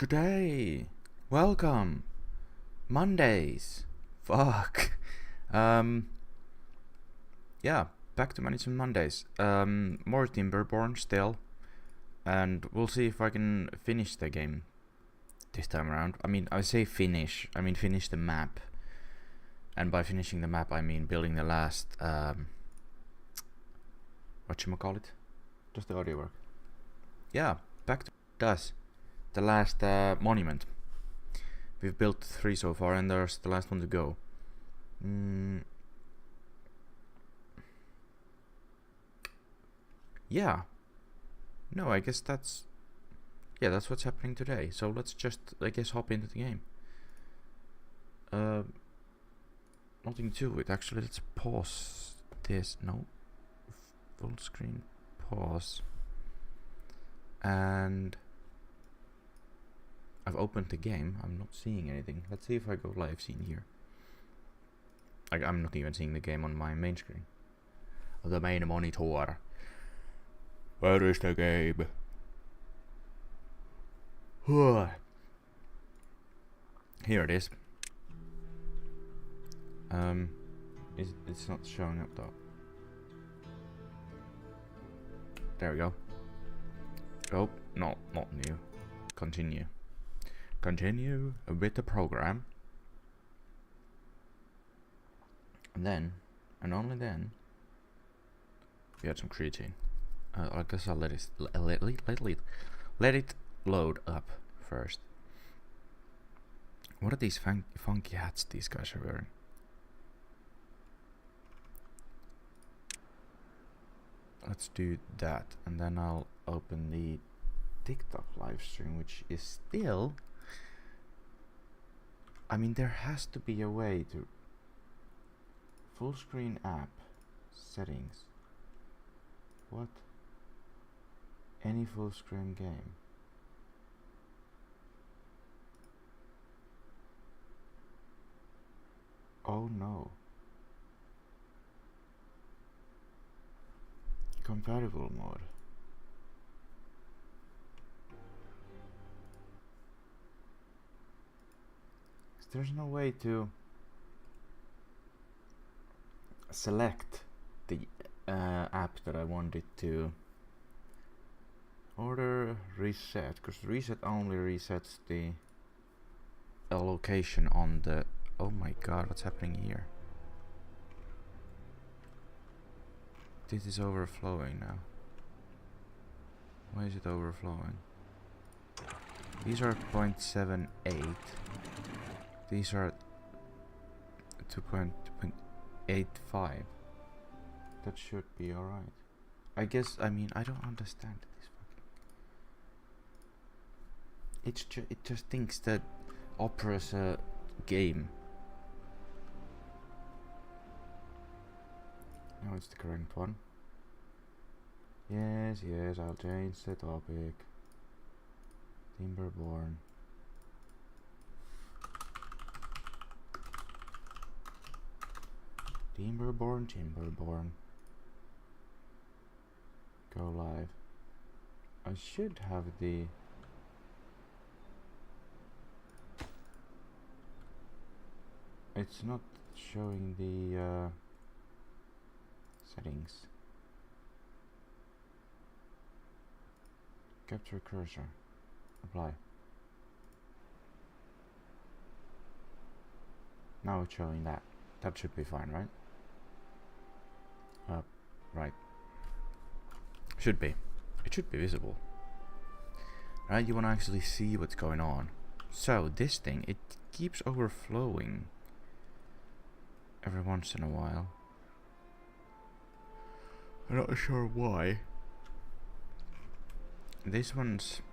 Good day. Welcome. Mondays. Fuck. Um. Yeah. Back to management Mondays. More Timberborn still, and we'll see if I can finish the game this time around. I mean, I say finish. I mean finish the map. And by finishing the map, I mean building the last. Whatchamacallit? Does the audio work? Yeah. Back to does. The last monument. We've built 3 so far, and there's the last one to go. Yeah. No, I guess that's... Yeah, that's what's happening today. So let's just, I guess, hop into the game. Nothing to it. Actually, let's pause this. No. Full screen. Pause. And... I've opened the game. I'm not seeing anything. Let's see if I go live scene here. I'm not even seeing the game on my main screen. The main monitor. Where is the game? Here it is. It's not showing up though. There we go. Oh, no, not new. Continue. Continue with the program. And then, and only then, we had some creatine. I guess I'll let it load up first. What are these funky hats these guys are wearing? Let's do that, and then I'll open the TikTok live stream, which is still... I mean, there has to be a way to... Full screen app settings. What? Any full screen game. Oh no. Compatible mode. There's no way to select the app that I wanted to order reset, because reset only resets the location on the... Oh my god, what's happening here? This is overflowing now. Why is it overflowing? These are 0.78. These are 2.85. That should be alright. I guess, I mean, I don't understand this fucking... It just thinks that Opera's a game. No, it's the correct one. Yes, I'll change the topic. Timberborn. Timberborn. Go live. I should have the... It's not showing the settings. Capture cursor. Apply. Now it's showing that. That should be fine, right? Right. Should be. It should be visible. Right, you want to actually see what's going on. So, this thing, it keeps overflowing every once in a while. I'm not sure why. This one's...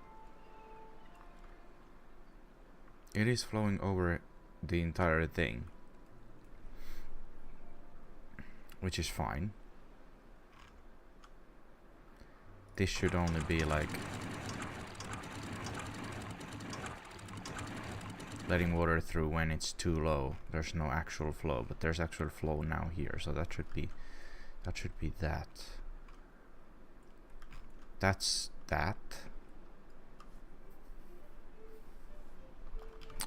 It is flowing over the entire thing. Which is fine. This should only be like letting water through when it's too low. There's no actual flow, but there's actual flow now here, so that should be that. That's that.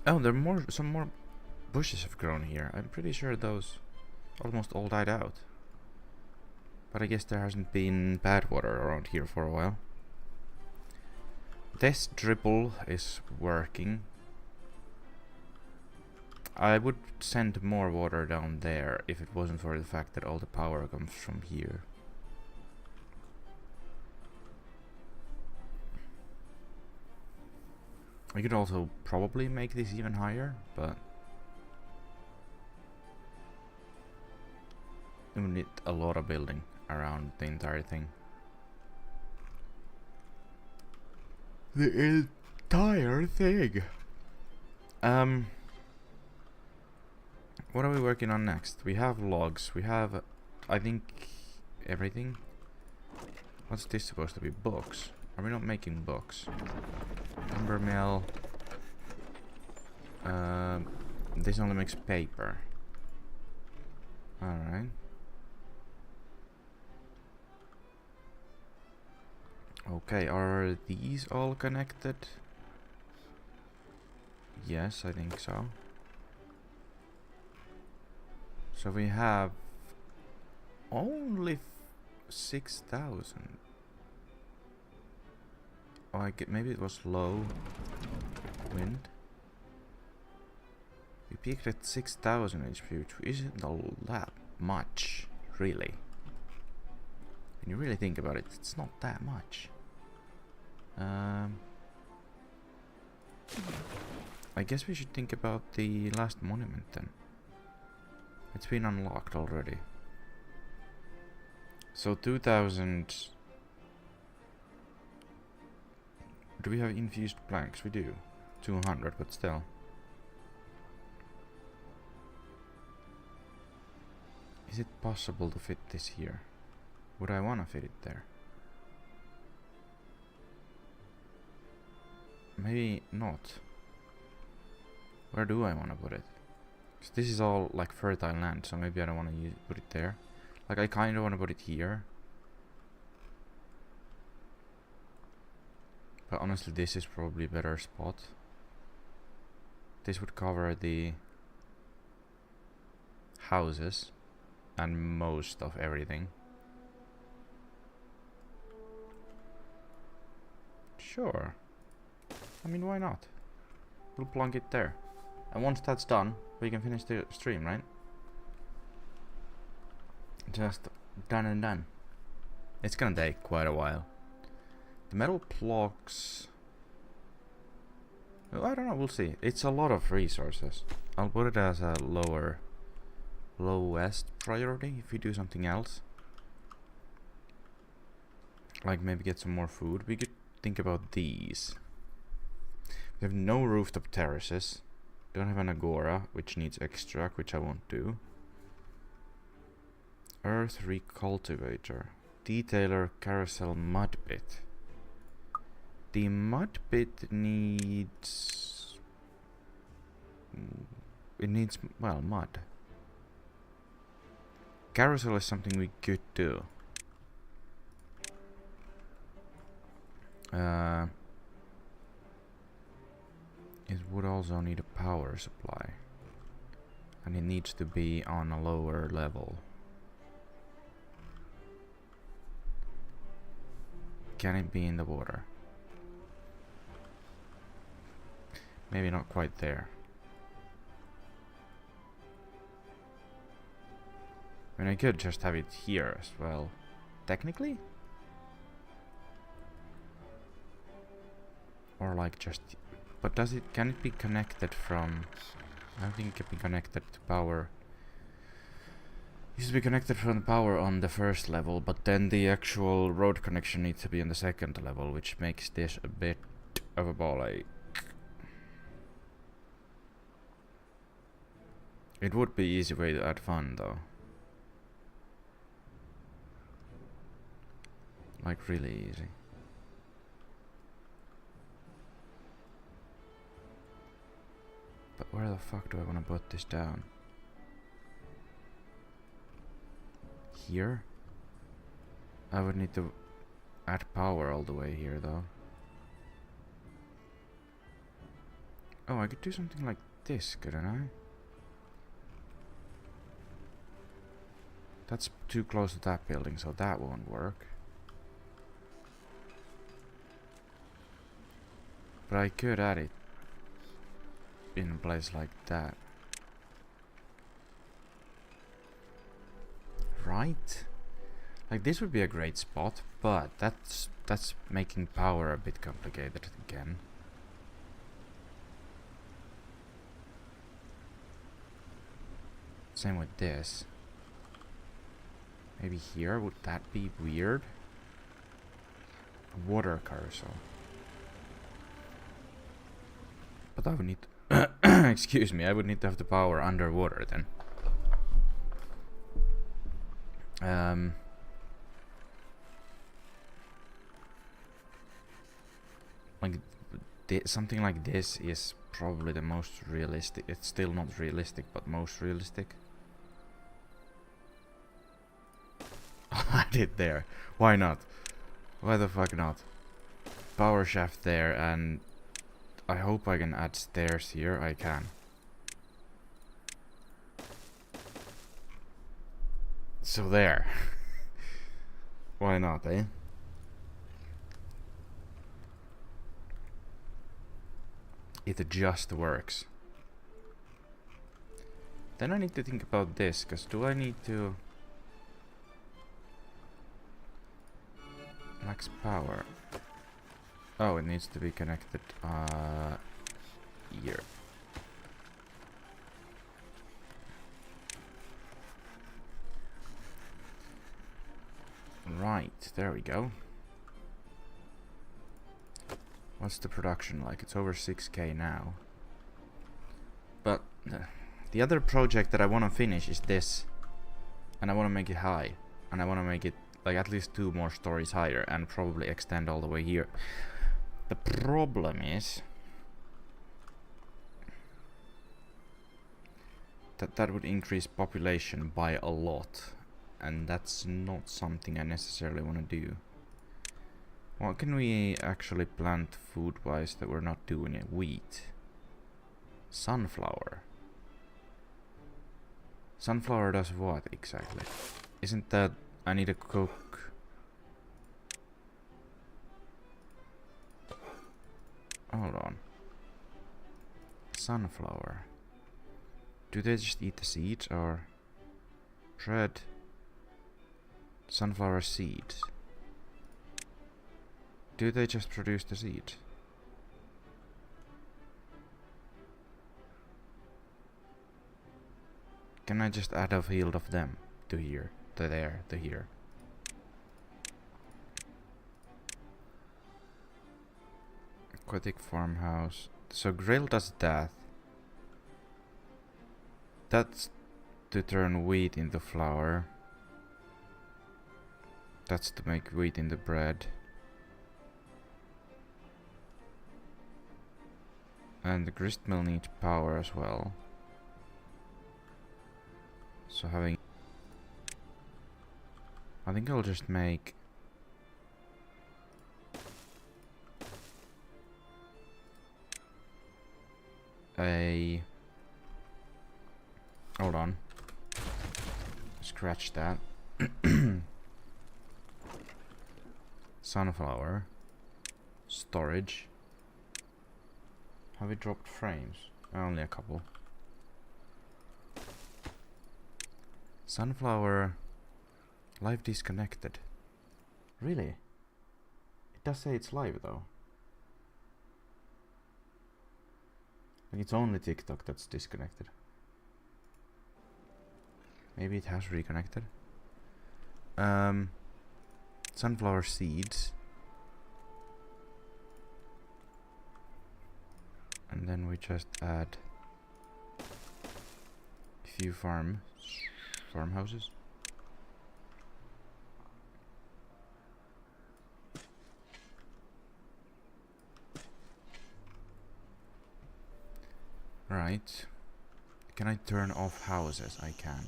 Oh, some more bushes have grown here. I'm pretty sure those almost all died out. But I guess there hasn't been bad water around here for a while. This dribble is working. I would send more water down there if it wasn't for the fact that all the power comes from here. I could also probably make this even higher, but it would need a lot of building around the entire thing. The entire thing! What are we working on next? We have logs, we have, I think, everything. What's this supposed to be? Books? Are we not making books? Timber mill. This only makes paper. Alright. Okay, are these all connected? Yes, I think so. So we have only 6,000. Oh, maybe it was low wind. We peaked at 6,000 HP, which isn't that much, really. When you really think about it, it's not that much. I guess we should think about the last monument then. It's been unlocked already. So 2,000... Do we have infused planks? We do. 200, but still. Is it possible to fit this here? Would I want to fit it there? Maybe not. Where do I want to put it? 'Cause this is all like fertile land, so maybe I don't want to put it there. Like I kind of want to put it here. But honestly, this is probably a better spot. This would cover the houses and most of everything. Sure. I mean, why not? We'll plonk it there. And once that's done, we can finish the stream, right? Just done and done. It's gonna take quite a while. The metal blocks... Well, I don't know, we'll see. It's a lot of resources. I'll put it as a lowest priority if we do something else. Like maybe get some more food. We could think about these. We have no rooftop terraces. Don't have an agora, which needs extract, which I won't do. Earth recultivator. Detailer carousel mud pit. The mud pit needs... It needs, well, mud. Carousel is something we could do. It would also need a power supply. And it needs to be on a lower level. Can it be in the water? Maybe not quite there. I mean, I could just have it here as well. Technically? Or like just... But does it... Can it be connected from... I don't think it can be connected to power. It used to be connected from the power on the first level, but then the actual road connection needs to be on the second level, which makes this a bit of a ball ache. It would be easy way to add fun though. Like really easy. But where the fuck do I want to put this down? Here? I would need to add power all the way here though. Oh, I could do something like this, couldn't I? That's too close to that building, so that won't work. But I could add it in a place like that. Right? Like, this would be a great spot, but that's making power a bit complicated again. Same with this. Maybe here, would that be weird? Water carousel. But I would need excuse me, I would need to have the power underwater then. Like, something like this is probably the most realistic. It's still not realistic, but most realistic. I did there. Why not? Why the fuck not? Power shaft there, and I hope I can add stairs here. I can. So there. Why not, eh? It just works. Then I need to think about this, because do I need to... Max power. Oh, it needs to be connected here. Right, there we go. What's the production like? It's over 6k now. But the other project that I want to finish is this. And I want to make it high. And I want to make it like at least 2 more stories higher and probably extend all the way here. The problem is that that would increase population by a lot. And that's not something I necessarily want to do. What can we actually plant food-wise that we're not doing it? Wheat. Sunflower. Sunflower does what exactly? Isn't that I need to cook? Hold on. Sunflower. Do they just eat the seeds or bread? Sunflower seeds. Do they just produce the seed? Can I just add a field of them to here, to there, to here? Aquatic farmhouse. So grill does that. That's to turn wheat into flour. That's to make wheat into bread. And the grist mill needs power as well. So having... I think I'll just make... a... Hold on. Scratch that. Sunflower. Storage. Have we dropped frames? Only a couple. Sunflower. Live disconnected. Really? It does say it's live though. Like it's only TikTok that's disconnected. Maybe it has reconnected. Sunflower seeds. And then we just add a few farmhouses. Right. Can I turn off houses? I can.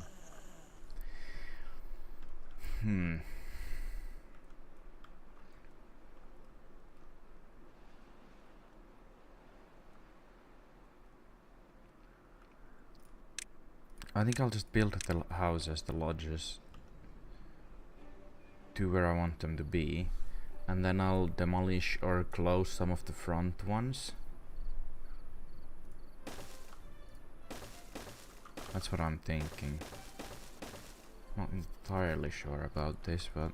I think I'll just build the houses, the lodges, to where I want them to be, and then I'll demolish or close some of the front ones. That's what I'm thinking. Not entirely sure about this, but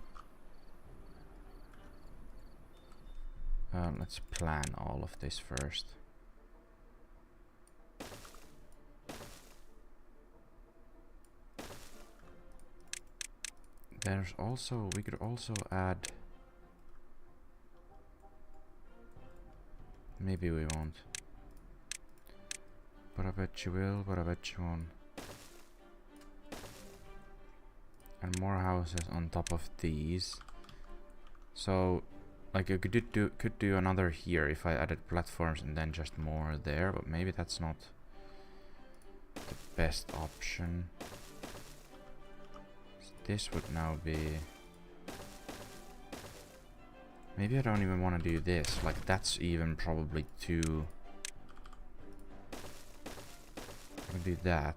let's plan all of this first. There's also, we could also add, maybe we won't, but I bet you will, but I bet you won't. And more houses on top of these. So, like I could do another here if I added platforms and then just more there, but maybe that's not the best option. This would now be... Maybe I don't even want to do this. Like, that's even probably too... I can do that.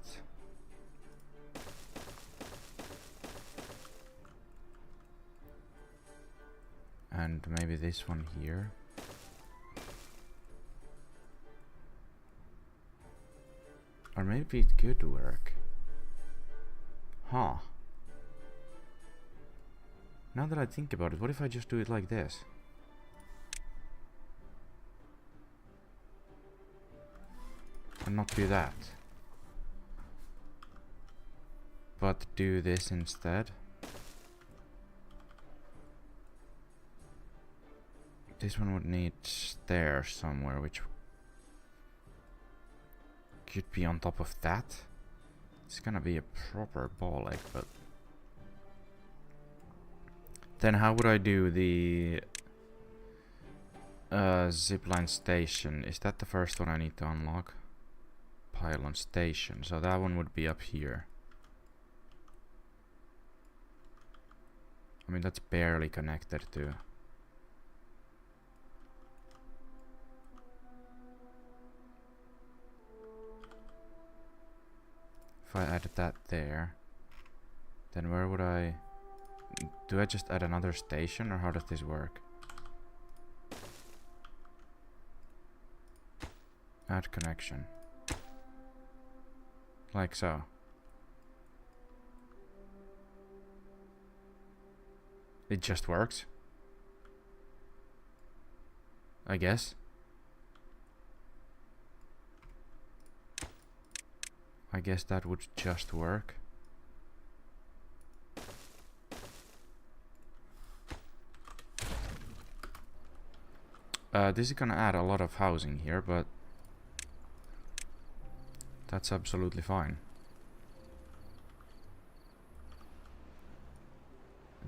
And maybe this one here. Or maybe it could work. Huh. Now that I think about it, what if I just do it like this? And not do that. But do this instead. This one would need stairs somewhere, which could be on top of that. It's gonna be a proper ball ache, but... Then how would I do the zipline station? Is that the first one I need to unlock? Pylon station. So that one would be up here. I mean, that's barely connected to... If I added that there, then where would I... Do I just add another station, or how does this work? Add connection. Like so. It just works? I guess. I guess that would just work. This is gonna add a lot of housing here, but that's absolutely fine.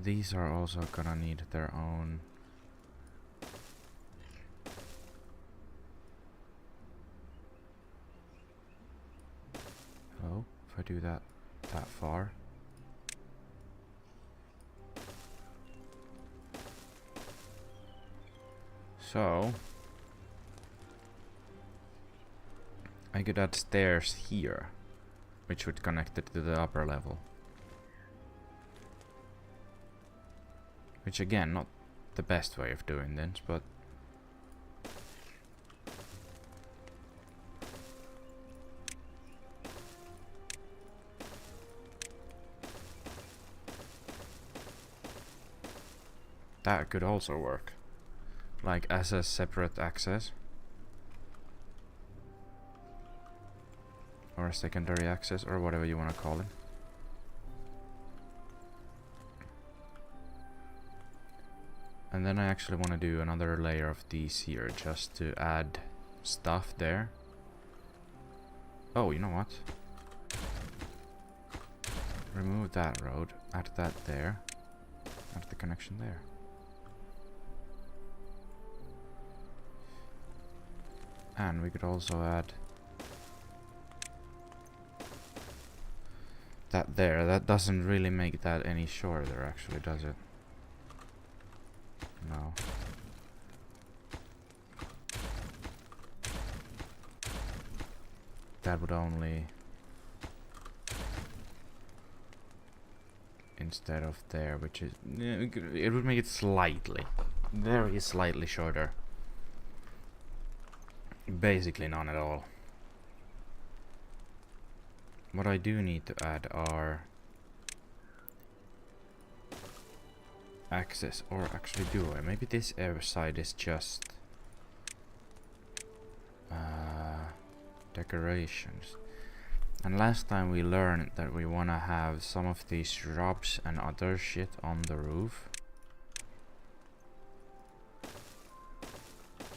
These are also gonna need their own. Oh, if I do that far. So I could add stairs here, which would connect it to the upper level. Which again, not the best way of doing this, but that could also work. Like as a separate access. Or a secondary access, or whatever you want to call it. And then I actually want to do another layer of these here, just to add stuff there. Oh, you know what? Remove that road, add that there, add the connection there. And we could also add that there. That doesn't really make that any shorter, actually, does it? No. That would only instead of there, which is... it would make it slightly, very slightly shorter. Basically none at all. What I do need to add are access, or actually do I? Maybe this air side is just decorations. And last time we learned that we want to have some of these shrubs and other shit on the roof.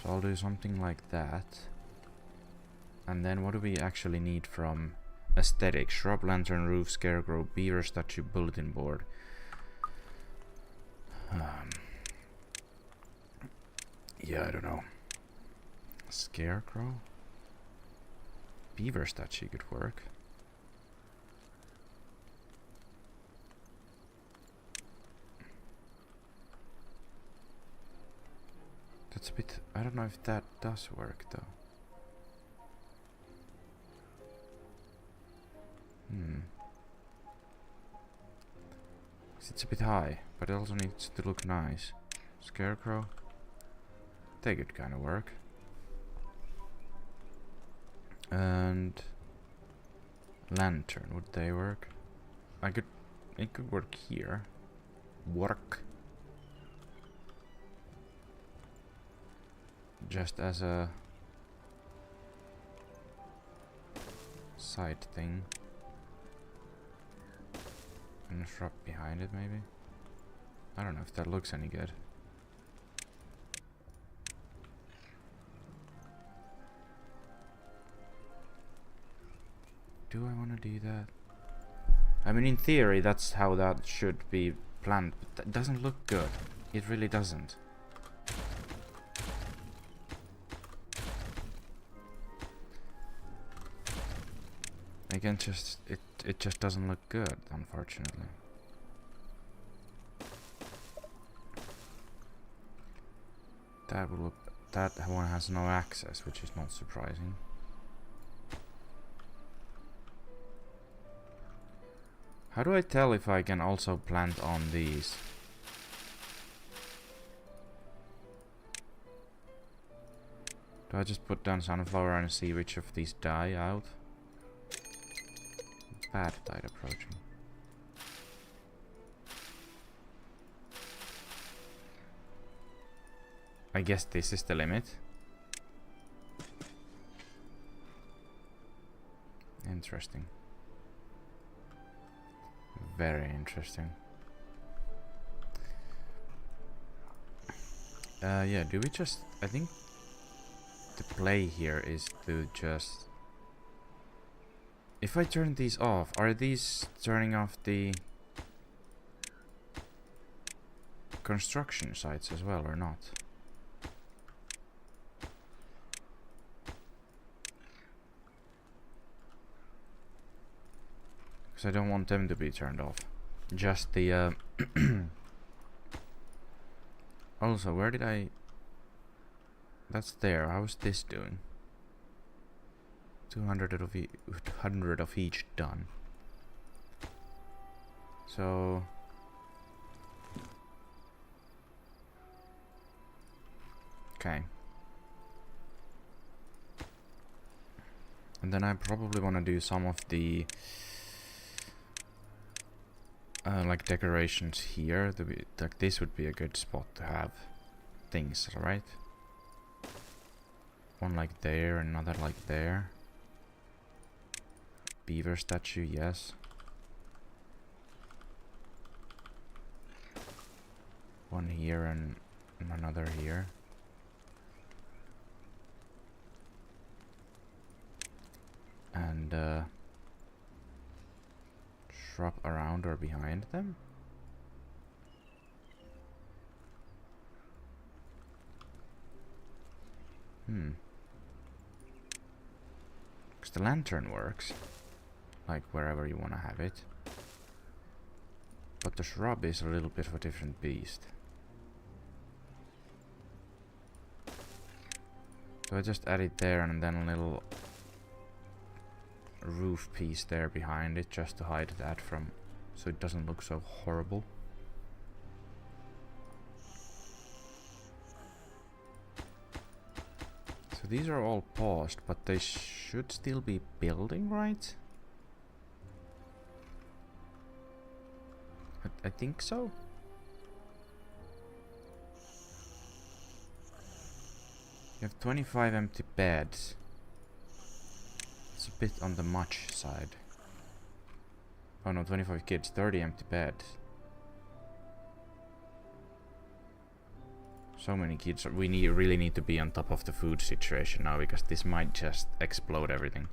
So I'll do something like that. And then what do we actually need from aesthetic? Shrub, lantern, roof, scarecrow, beaver statue, bulletin board. Yeah, I don't know. Scarecrow? Beaver statue could work. That's a bit... I don't know if that does work though. It's a bit high, but it also needs to look nice. Scarecrow? They could kind of work. And lantern, would they work? It could work here. Work. Just as a side thing. And a shrub behind it, maybe? I don't know if that looks any good. Do I want to do that? I mean, in theory, that's how that should be planned, but that doesn't look good. It really doesn't. Again, it just doesn't look good, unfortunately. That will look... that one has no access, which is not surprising. How do I tell if I can also plant on these? Do I just put down sunflower and see which of these die out? Bad tide approaching. I guess this is the limit. Interesting. Very interesting. Yeah, do we just... I think the play here is to just... If I turn these off, are these turning off the construction sites as well or not? Because I don't want them to be turned off. Just the... Also, where did I... That's there. How's this doing? 200 of each done. So... Okay. And then I probably want to do some of the... like decorations here. Like this would be a good spot to have things, right? One like there, another like there. Beaver statue, yes. One here and another here. And shrub around or behind them. Because the lantern works, like wherever you want to have it. But the shrub is a little bit of a different beast. So I just add it there and then a little roof piece there behind it just to hide that from so it doesn't look so horrible. So these are all paused, but they should still be building, right? I think so. You have 25 empty beds. It's a bit on the much side. Oh no, 25 kids, 30 empty beds. So many kids. We really need to be on top of the food situation now, because this might just explode everything.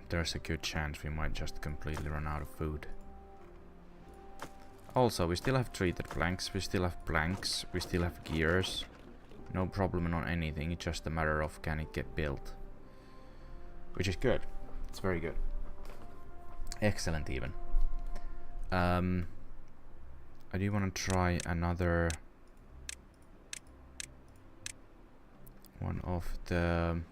There's a good chance we might just completely run out of food. Also, we still have treated planks, we still have planks, we still have gears. No problem on anything, it's just a matter of can it get built. Which is good. It's very good. Excellent even. I do want to try another one of the...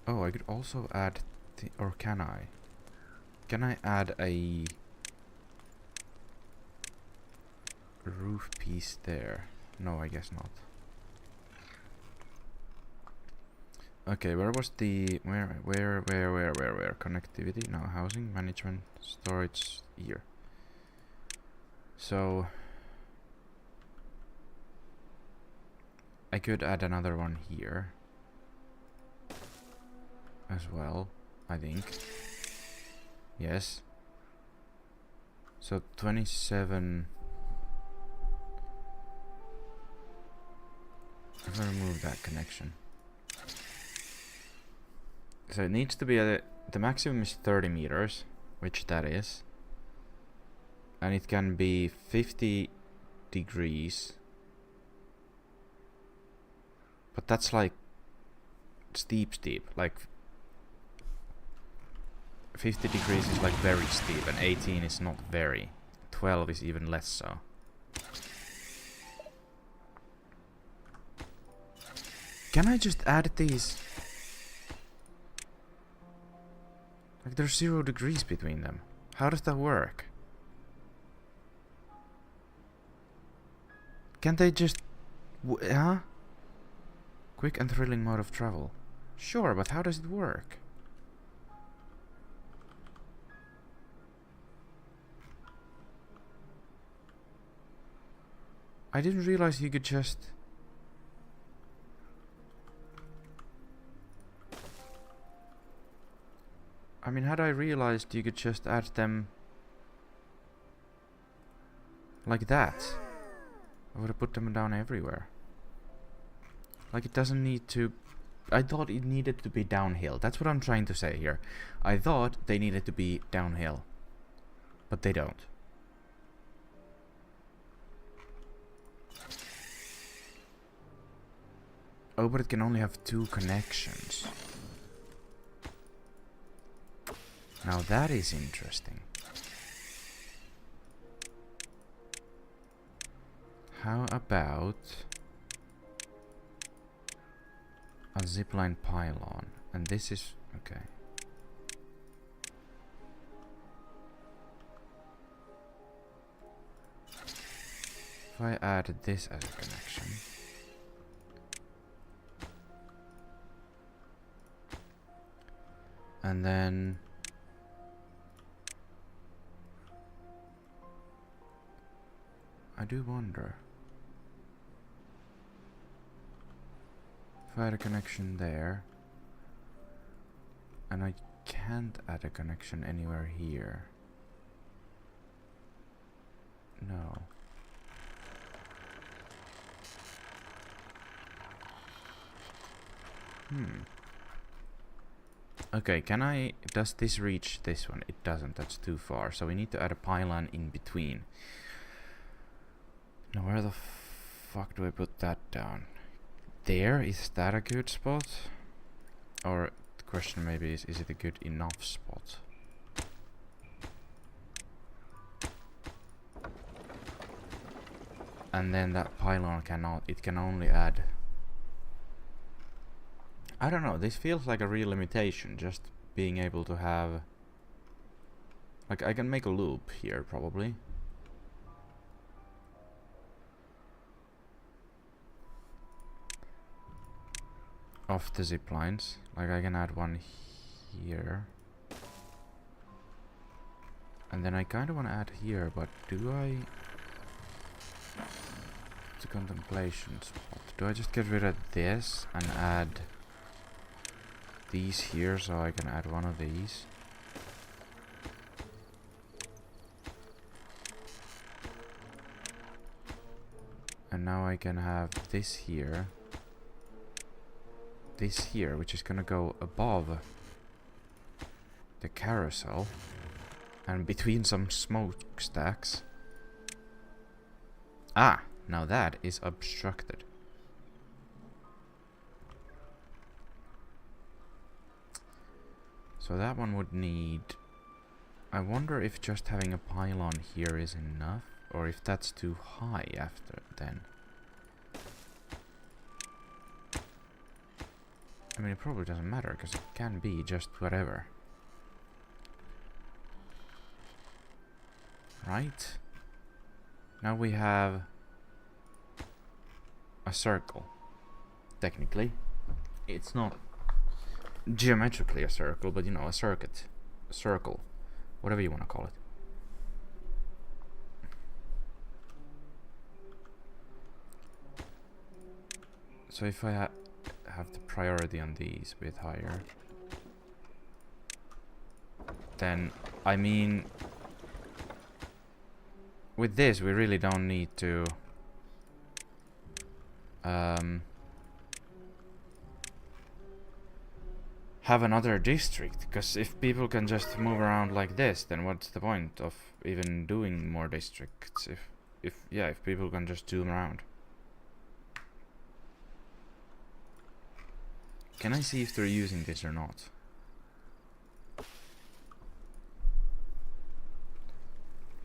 Oh, I could also add... or can I? Can I add a roof piece there? No, I guess not. Okay, where was the... Where? Connectivity? No, housing, management, storage, here. So... I could add another one here. As well, I think. Yes. So 27... If I remove that connection. So it needs to be at the maximum is 30 meters, which that is. And it can be 50 degrees. But that's like steep, like 50 degrees is like very steep, and 18 is not very. 12 is even less so. Can I just add these? Like there's 0 degrees between them. How does that work? Can't they just... huh? Quick and thrilling mode of travel. Sure, but how does it work? I didn't realize you could just... I mean, had I realized you could just add them... like that, I would have put them down everywhere. Like, it doesn't need to... I thought it needed to be downhill. That's what I'm trying to say here. I thought they needed to be downhill. But they don't. Oh, but it can only have 2 connections. Now that is interesting. How about a zipline pylon? And this is... okay. If I add this as a connection... and then... I do wonder... if I had a connection there... and I can't add a connection anywhere here... no... Okay, can I... does this reach this one? It doesn't, that's too far. So we need to add a pylon in between. Now where the fuck do I put that down? There? Is that a good spot? Or the question maybe is it a good enough spot? And then that pylon cannot... it can only add I don't know, this feels like a real limitation, just being able to have... Like, I can make a loop here, probably. Of the zip lines. Like, I can add one here. And then I kind of want to add here, but do I... The contemplation spot. Do I just get rid of this and add these here so I can add one of these? And now I can have this here, which is gonna go above the carousel and between some smokestacks. Ah, now that is obstructed. So that one would need... I wonder if just having a pylon here is enough, or if that's too high after then. I mean, it probably doesn't matter, because it can be just whatever. Right? Now we have a circle. Technically. It's not geometrically a circle, but you know, a circuit. A circle. Whatever you want to call it. So if I have the priority on these a bit higher, then, I mean, with this we really don't need to have another district, because if people can just move around like this, then what's the point of even doing more districts? If people can just zoom around. Can I see if they're using this or not?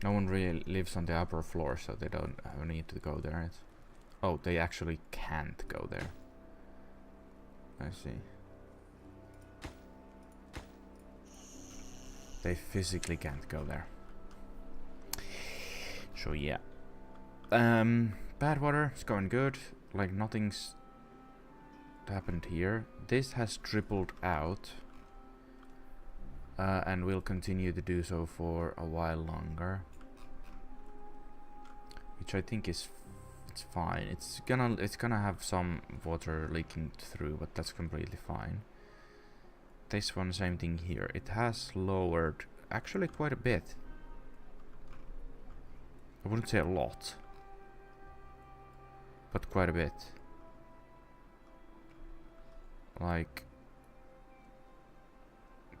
No one really lives on the upper floor, so they don't have a need to go there. Oh, they actually can't go there. I see. They physically can't go there. So yeah. Bad water is going good. Like, nothing's happened here. This has tripled out. And will continue to do so for a while longer. Which I think is it's fine. It's gonna have some water leaking through, but that's completely fine. This one, same thing here. It has lowered actually quite a bit. I wouldn't say a lot, but quite a bit. Like,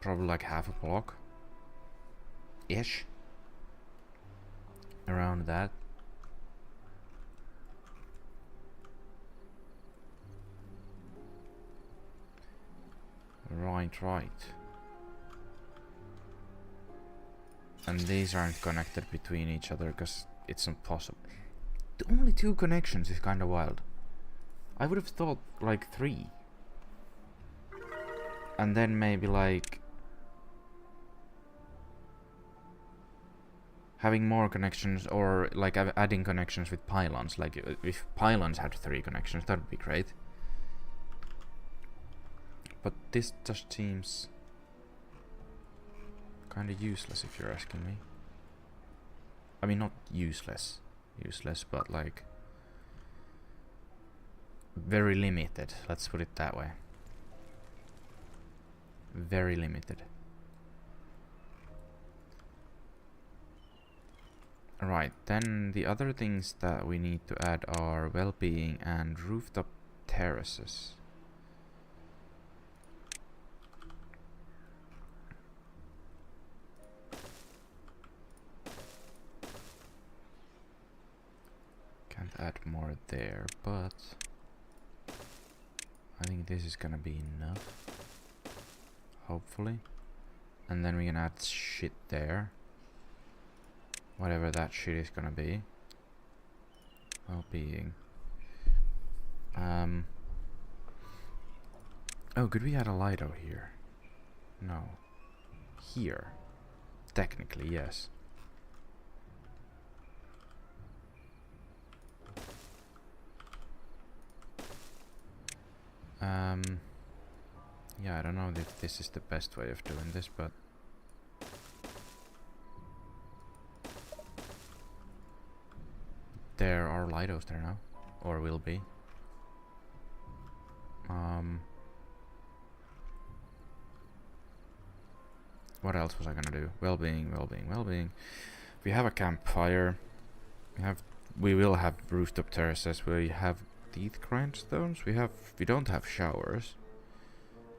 probably like half a block ish, around that. Right. And these aren't connected between each other because it's impossible. Only 2 connections is kind of wild. I would have thought like 3. And then maybe like having more connections, or like adding connections with pylons. Like if pylons had 3 connections, that would be great. But this just seems kind of useless, if you're asking me. I mean, not useless, but like very limited. Let's put it that way. Very limited. Right, then the other things that we need to add are well-being and rooftop terraces. Can't add more there, but I think this is gonna be enough. Hopefully. And then we can add shit there. Whatever that shit is gonna be. Well-being. Oh, could we add a Lido here? No. Here. Technically, yes. Yeah, I don't know if this is the best way of doing this, but there are Lidos there now, or will be. What else was I gonna do? Well-being, well-being, well-being. We have a campfire. We will have rooftop terraces. We have teeth grindstones. We don't have showers,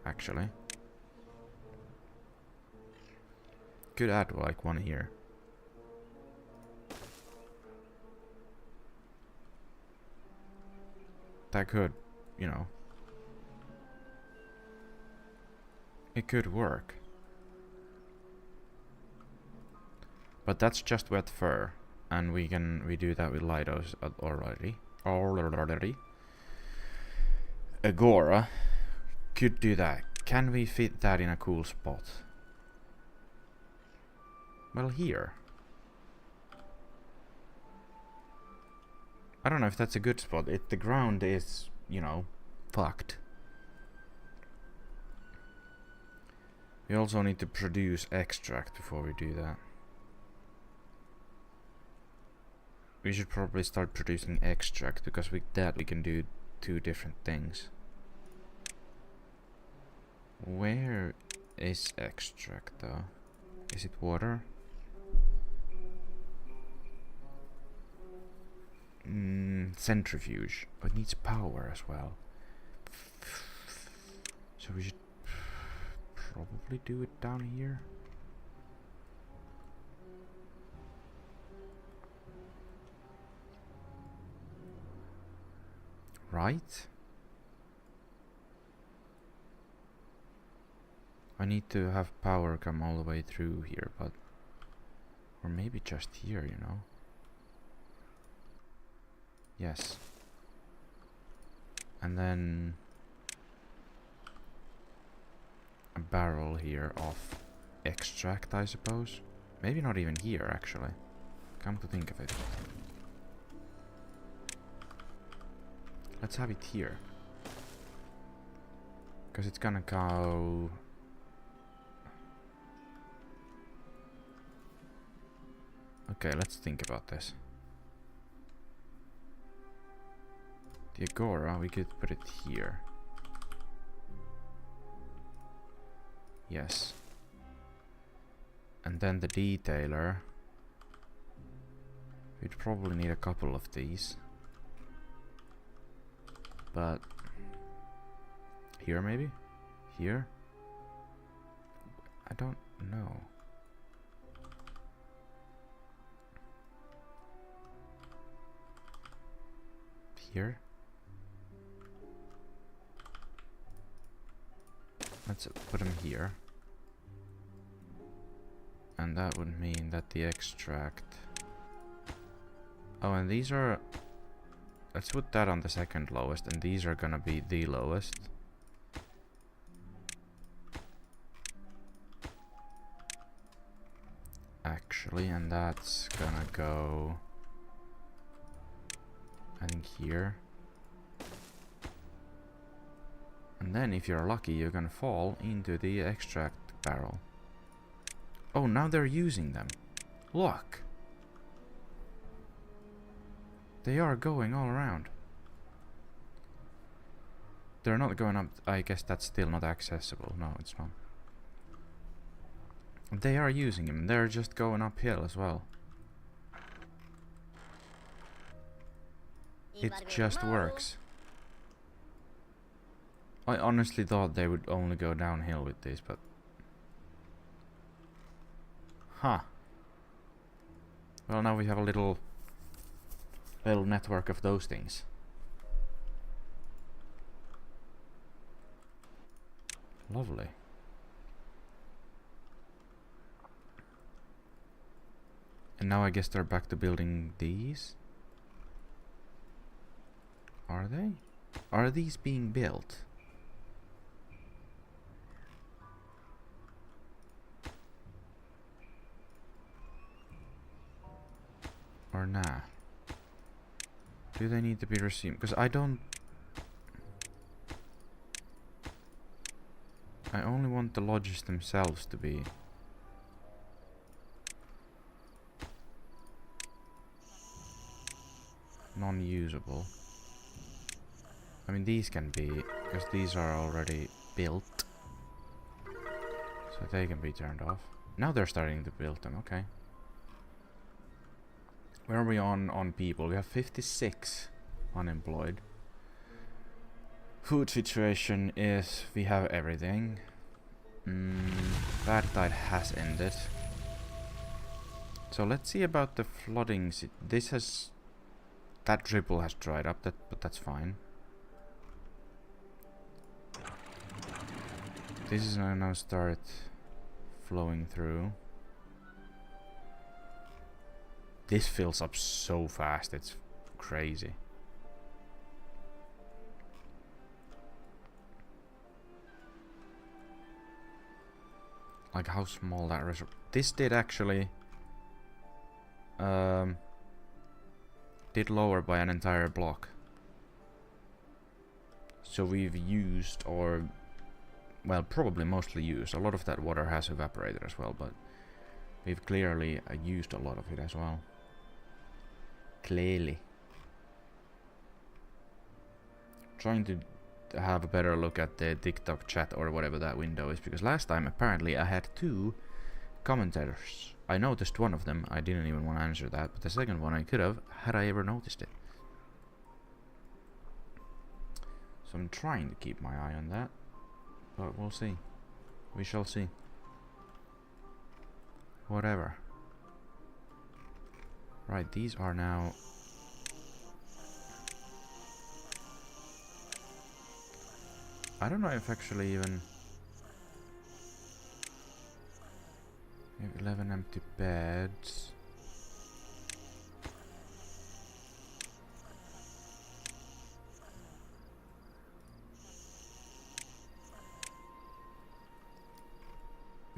actually. Could add like one here. That could, you know, it could work. But that's just wet fur, and we do that with Lidos already. Agora could do that. Can we fit that in a cool spot? Well, here. I don't know if that's a good spot. The ground is, you know, fucked. We also need to produce extract before we do that. We should probably start producing extract, because with that we can do 2 different things. Where is extract though? Is it water? Centrifuge. But it needs power as well. So we should probably do it down here. Right? I need to have power come all the way through here, but... Or maybe just here, you know? Yes. And then... a barrel here of extract, I suppose. Maybe not even here, actually. Come to think of it. Let's have it here. Because it's gonna go... Okay, let's think about this. The Agora, we could put it here. Yes. And then the detailer. We'd probably need a couple of these. But... here maybe? Here? I don't know. Here? Let's put them here. And that would mean that the extract... Oh, and these are... Let's put that on the second lowest, and these are gonna be the lowest. Actually, and that's gonna go... I think here. And then if you're lucky, you're gonna fall into the extract barrel. Oh, now they're using them. Look! They are going all around. They're not going up. I guess that's still not accessible. No, it's not. They are using them. They're just going uphill as well. It just works. I honestly thought they would only go downhill with this, but... Huh. Well, now we have a little network of those things. Lovely. And now I guess they're back to building these? Are they? Are these being built? Or nah? Do they need to be received? Because I don't... I only want the lodges themselves to be... non-usable. I mean, these can be, because these are already built. So they can be turned off. Now they're starting to build them, okay. Where are we on people? We have 56 unemployed. Food situation is, we have everything. Bad tide has ended. So let's see about the flooding. This has... That dribble has dried up, but that's fine. This is gonna now start flowing through. This fills up so fast, it's crazy. Like how small that reservoir. This did actually did lower by an entire block. So we've used, or well, probably mostly used. A lot of that water has evaporated as well, but we've clearly used a lot of it as well. Clearly. Trying to have a better look at the TikTok chat or whatever that window is, because last time apparently I had 2 commentators. I noticed one of them, I didn't even want to answer that, but the second one I could have, had I ever noticed it. So I'm trying to keep my eye on that, but we'll see. We shall see. Whatever. Right, these are now... I don't know if actually even... We have 11 empty beds.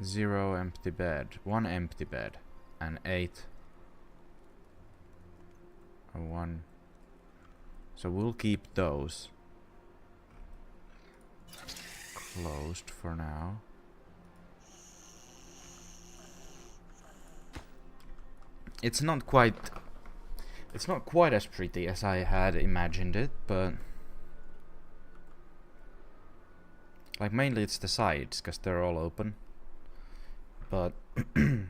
Zero empty bed. 1 empty bed. And 8. And 1. So we'll keep those closed for now. It's not quite as pretty as I had imagined it, but like mainly it's the sides, because they're all open. But a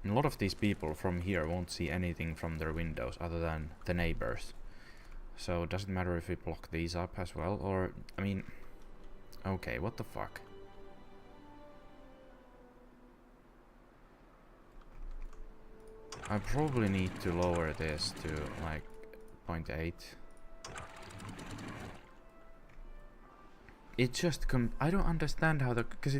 lot of these people from here won't see anything from their windows other than the neighbors. So it doesn't matter if we block these up as well, or, I mean, okay, what the fuck? I probably need to lower this to like 0.8. It just I don't understand how the, because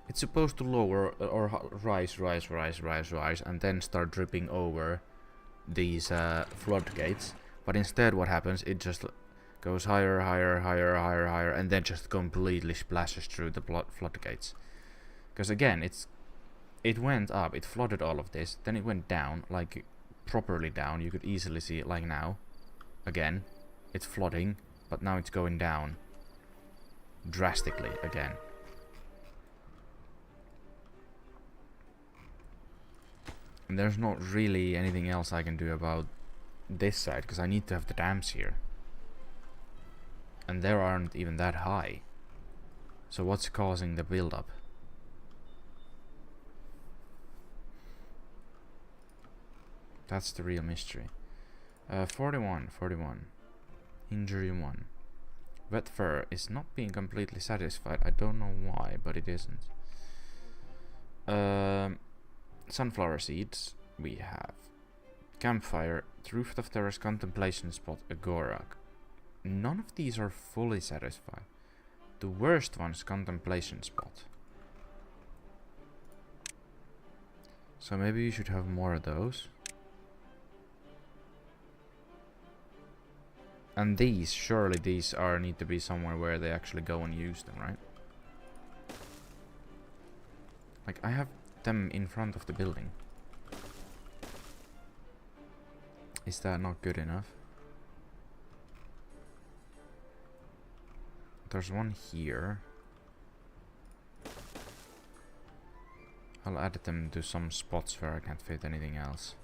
it's supposed to lower or rise, and then start dripping over these floodgates. But instead, what happens? It just goes higher, and then just completely splashes through the floodgates. Because again, it went up, it flooded all of this, then it went down, like properly down. You could easily see it, like now. Again, it's flooding, but now it's going down drastically again. And there's not really anything else I can do about this side, because I need to have the dams here. And they aren't even that high. So what's causing the build-up? That's the real mystery. 41. Injury 1. Wet fur is not being completely satisfied. I don't know why, but it isn't. Sunflower seeds. We have campfire, rooftop terrace, contemplation spot, agora. None of these are fully satisfied. The worst one's contemplation spot. So maybe you should have more of those. And these, surely these need to be somewhere where they actually go and use them, right? Like, I have them in front of the building. Is that not good enough? There's one here. I'll add them to some spots where I can't fit anything else.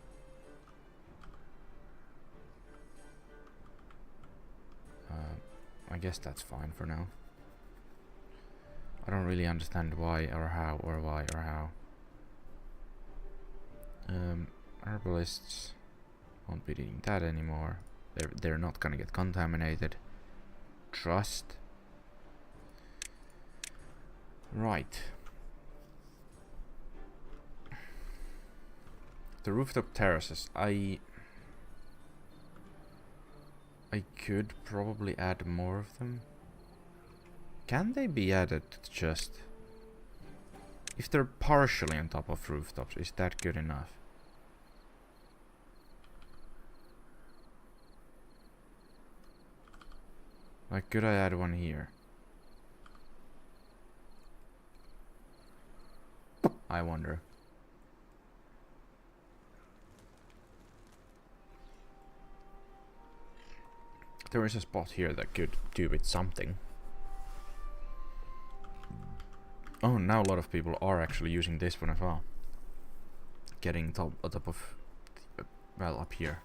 I guess that's fine for now. I don't really understand why or how or why or how. Herbalists won't be doing that anymore. They're not gonna get contaminated. Trust. Right. The rooftop terraces. I could probably add more of them. Can they be added just... If they're partially on top of rooftops, is that good enough? Like, could I add one here? I wonder. There is a spot here that could do with something. Oh, now a lot of people are actually using this one as well. Getting on top of, well, up here.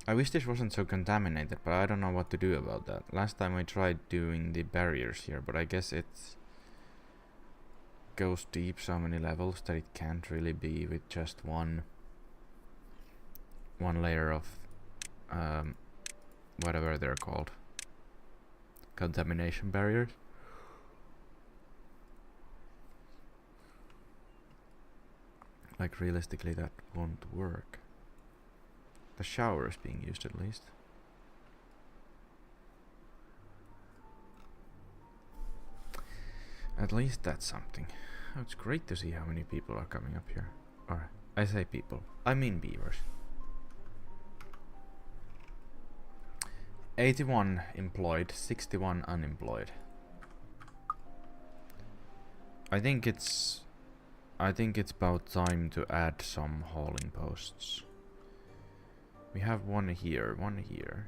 I wish this wasn't so contaminated, but I don't know what to do about that. Last time I tried doing the barriers here, but I guess it goes deep so many levels that it can't really be with just one layer of whatever they're called. Contamination barriers. Like, realistically that won't work. The shower is being used at least. At least that's something. Oh, it's great to see how many people are coming up here. Or, I say people, I mean beavers. 81 employed, 61 unemployed. I think it's about time to add some hauling posts. We have one here, one here.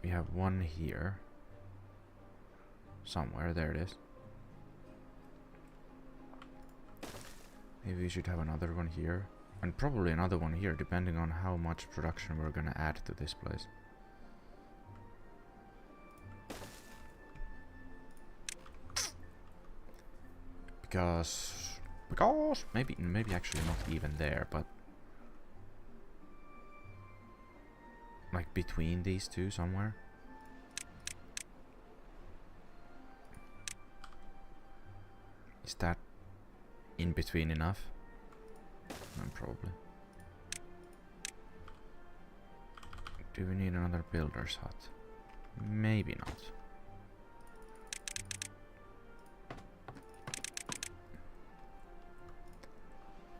We have one here. Somewhere, there it is. Maybe we should have another one here. And probably another one here, depending on how much production we're gonna add to this place. Because maybe actually not even there, but like between these two somewhere. Is that in between enough? Probably. Do we need another builder's hut? Maybe not.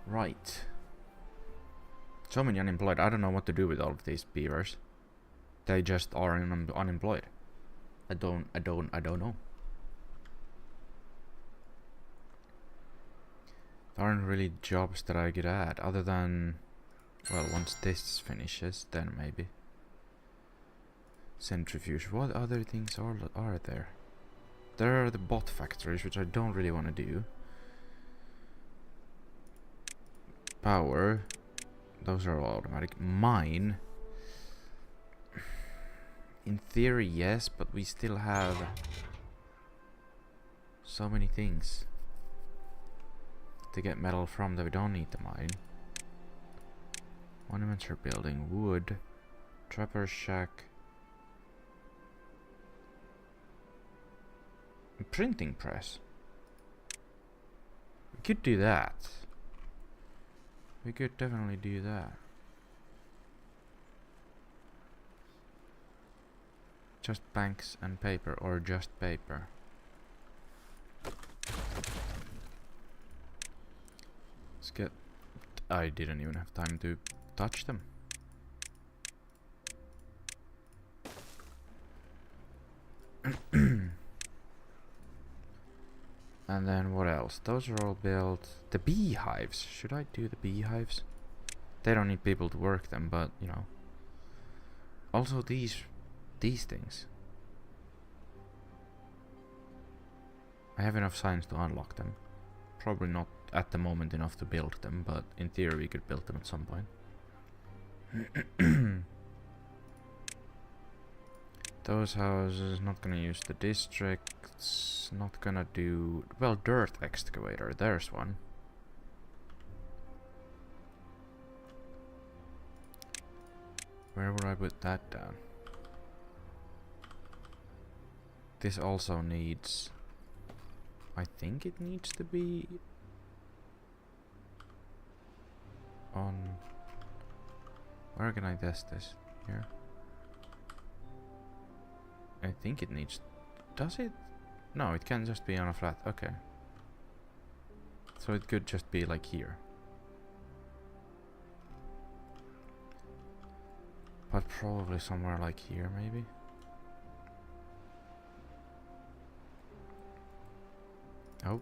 Right. So many unemployed. I don't know what to do with all of these beavers. They just are unemployed. I don't know. There aren't really jobs that I could add, other than, well, once this finishes, then maybe. Centrifuge. What other things are there? There are the bot factories, which I don't really want to do. Power. Those are all automatic. Mine. In theory, yes, but we still have so many things to get metal from that we don't need to mine. Monuments are building. Wood. Trapper's shack. A printing press. We could do that. We could definitely do that. Just banks and paper, or just paper. Let's get... I didn't even have time to touch them. And then what else? Those are all built. The beehives. Should I do the beehives? They don't need people to work them, but you know. Also these things. I have enough signs to unlock them. Probably not at the moment enough to build them, but in theory we could build them at some point. Those houses, not gonna use the districts, not gonna do... Well, dirt excavator, there's one. Where would I put that down? This also needs... I think it needs to be... on... Where can I test this? Here? I think it needs... Does it? No, it can just be on a flat. Okay. So it could just be like here. But probably somewhere like here, maybe? Oh.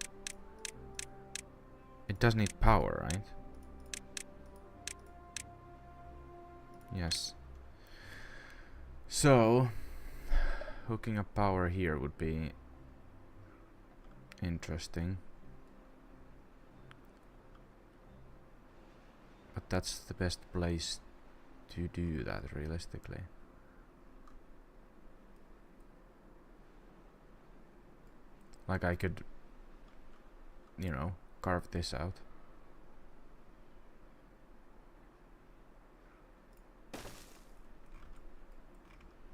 It does need power, right? Yes. So... hooking up power here would be interesting. But that's the best place to do that realistically. Like I could, you know, carve this out.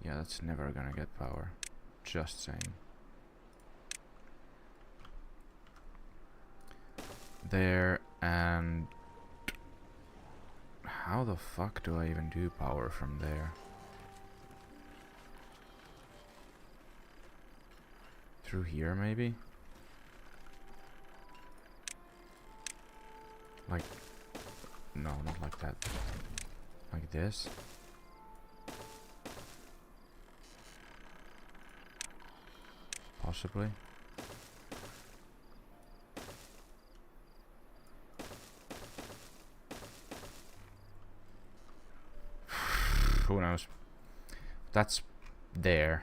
Yeah, that's never gonna get power. Just saying. There, and... how the fuck do I even do power from there? Through here, maybe? Like... no, not like that. Like this? Possibly. Who knows? That's there.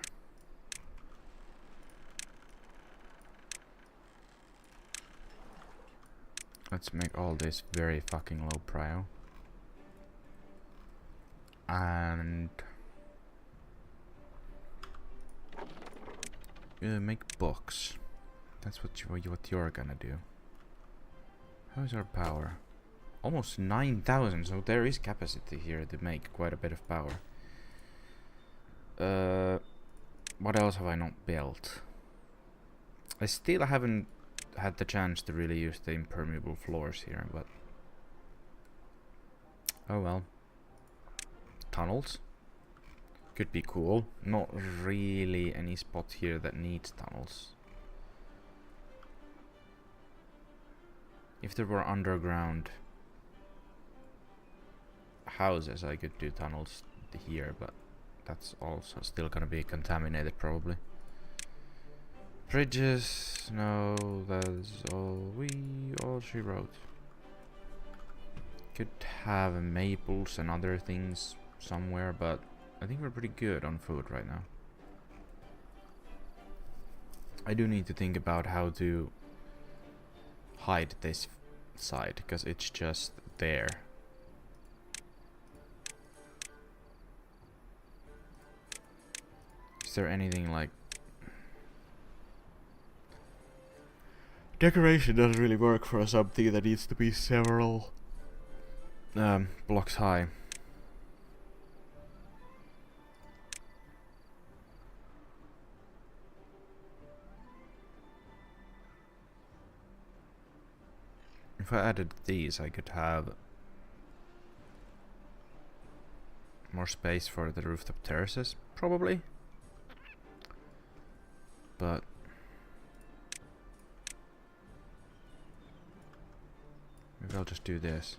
Let's make all this very fucking low prio. And make books. That's what you're gonna do. How's our power? Almost 9,000, so there is capacity here to make quite a bit of power. What else have I not built? I still haven't had the chance to really use the impermeable floors here, but... oh well. Tunnels? Could be cool. Not really any spot here that needs tunnels. If there were underground houses, I could do tunnels here, but that's also still gonna be contaminated probably. Bridges, no, that's all she wrote. Could have maples and other things somewhere, but I think we're pretty good on food right now. I do need to think about how to hide this side, because it's just there. Is there anything like... decoration doesn't really work for something that needs to be several blocks high. If I added these, I could have more space for the rooftop terraces, probably. But maybe I'll just do this.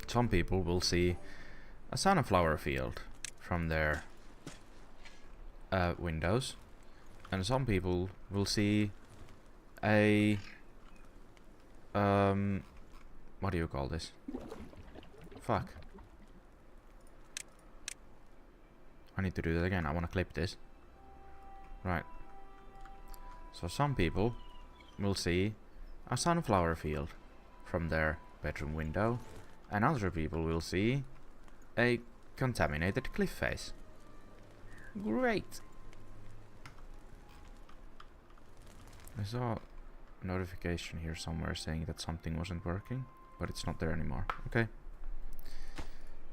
Some people will see a sunflower field from their windows, and some people will see a what do you call this? Fuck. I need to do that again. I want to clip this. Right. So some people will see a sunflower field from their bedroom window, and other people will see a contaminated cliff face. Great! I saw a notification here somewhere saying that something wasn't working, but it's not there anymore. Okay.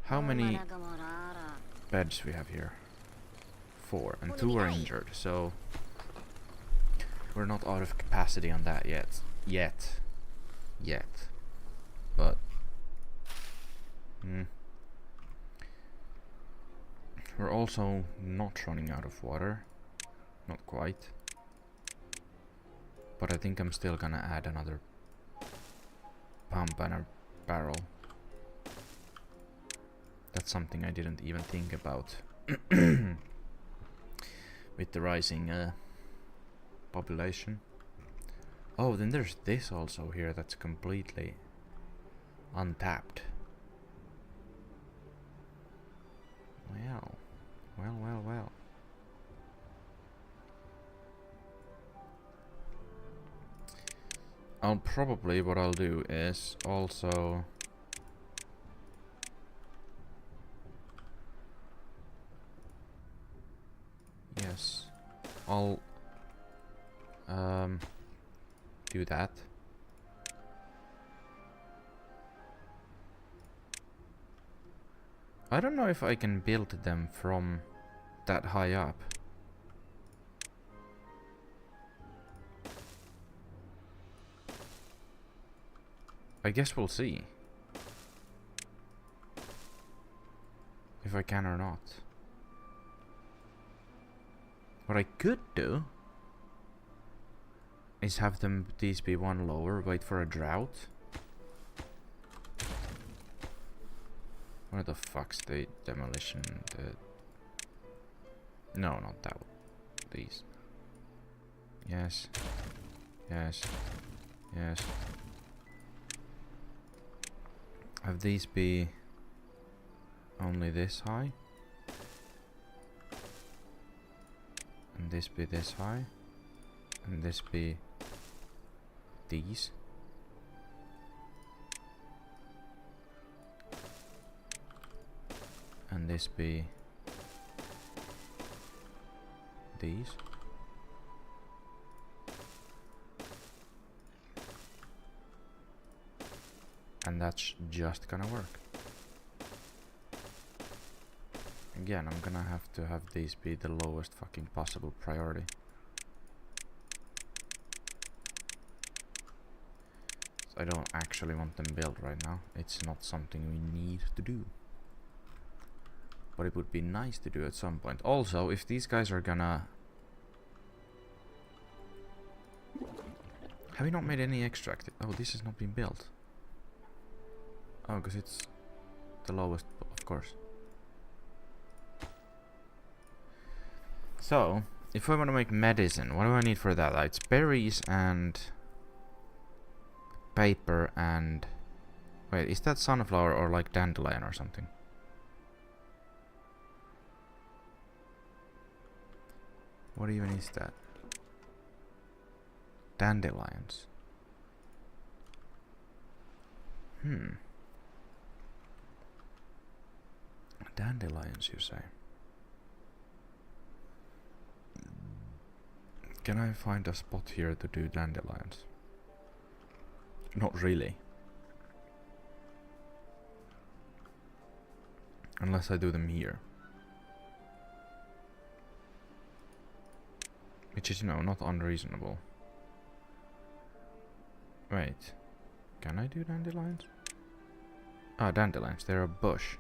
How many beds we have here? 4, and 2 are injured, so we're not out of capacity on that yet. But we're also not running out of water. Not quite. But I think I'm still gonna add another pump and a barrel. That's something I didn't even think about. With the rising population. Oh, then there's this also here that's completely untapped. Well. I'll probably, what I'll do is also yes, I'll do that. I don't know if I can build them from that high up. I guess we'll see if I can or not. What I could do is have these be one lower, wait for a drought. Where the fuck's the demolition? No, not that one. These. Yes. Have these be only this high? And this be this high? And this be these? And this be these? And that's just gonna work. Again, I'm gonna have to have these be the lowest fucking possible priority. I don't actually want them built right now. It's not something we need to do. But it would be nice to do at some point. Also, if these guys are gonna... Have we not made any extract? Oh, this has not been built. Oh, because it's the lowest, of course. So, if I want to make medicine, what do I need for that? It's berries and paper and... Wait, is that sunflower or like dandelion or something? What even is that? Dandelions. Dandelions, you say? Can I find a spot here to do dandelions? Not really. Unless I do them here. Which is, you know, not unreasonable. Wait. Can I do dandelions? Ah, dandelions. They're a bush.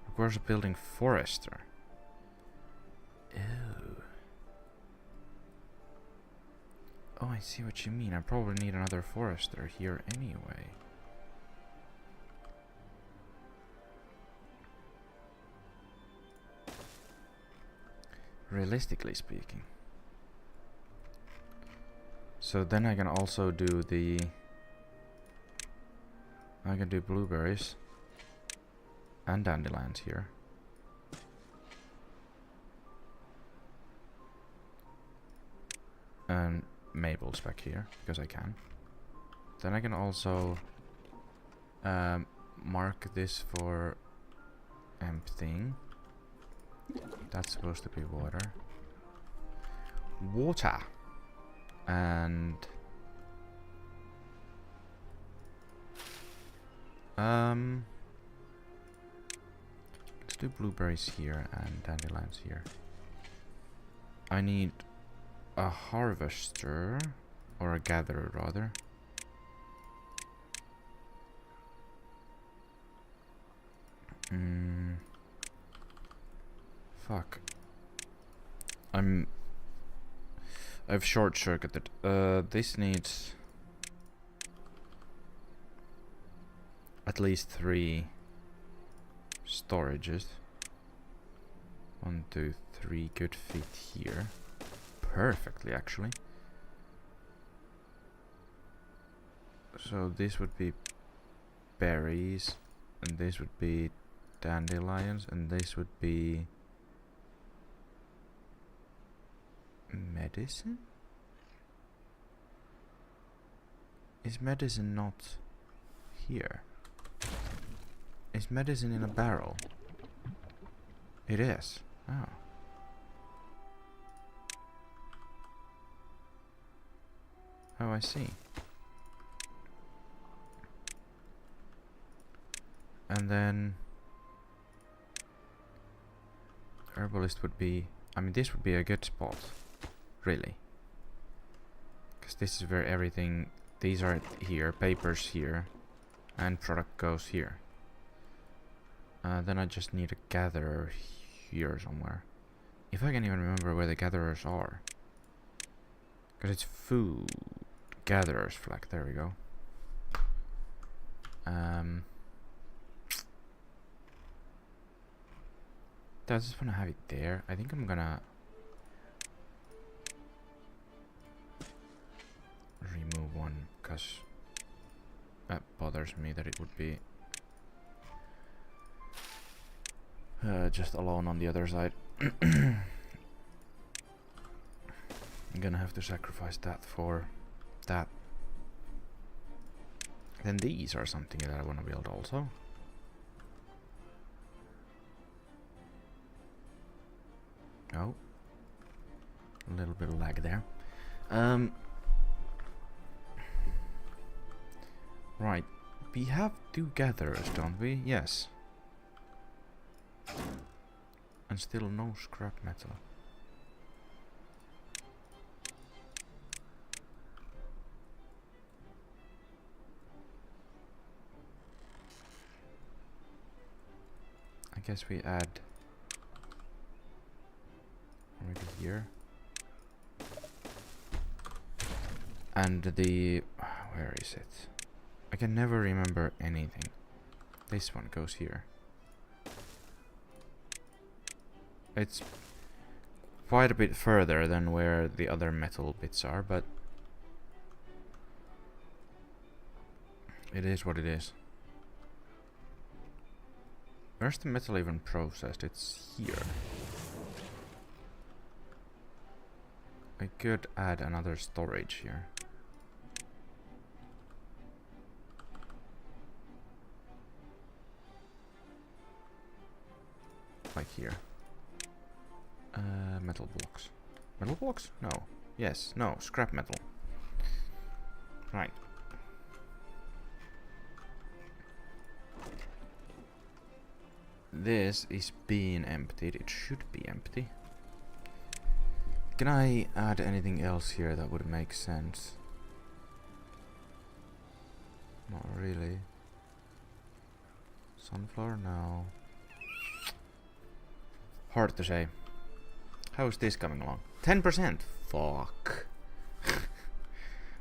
Requires a building forester. Ew. Oh, I see what you mean. I probably need another forester here anyway. realistically speaking. So then I can also do the... I can do blueberries and dandelions here. And maples back here, because I can. Then I can also mark this for emptying. That's supposed to be water. Water! And... let's do blueberries here and dandelions here. I need a harvester, or a gatherer rather. Fuck. I've short-circuited. This needs at least 3 storages. 1, 2, 3 could fit here. Perfectly, actually. So this would be berries, and this would be dandelions, and this would be medicine? Is medicine not here? Is medicine in a barrel? It is. Oh. Oh, I see. And then herbalist would be... I mean, this would be a good spot. Really. Because this is where everything... These are here, papers here, and product goes here. Then I just need a gatherer here somewhere. If I can even remember where the gatherers are. Because it's food gatherers flag, there we go. I just wanna have it there. I think I'm gonna remove one because that bothers me that it would be just alone on the other side. I'm gonna have to sacrifice that for that. Then these are something that I want to build also. Oh, a little bit of lag there. Right, we have 2 gatherers, don't we? Yes. And still no scrap metal. I guess we add maybe here. And the... where is it? I can never remember anything. This one goes here. It's quite a bit further than where the other metal bits are, but it is what it is. Where's the metal even processed? It's here. I could add another storage here. Like here. Metal blocks. Metal blocks? No. Yes, no, scrap metal. Right. This is being emptied. It should be empty. Can I add anything else here that would make sense? Not really. Sunflower? No. Hard to say. How is this coming along? 10%! Fuck.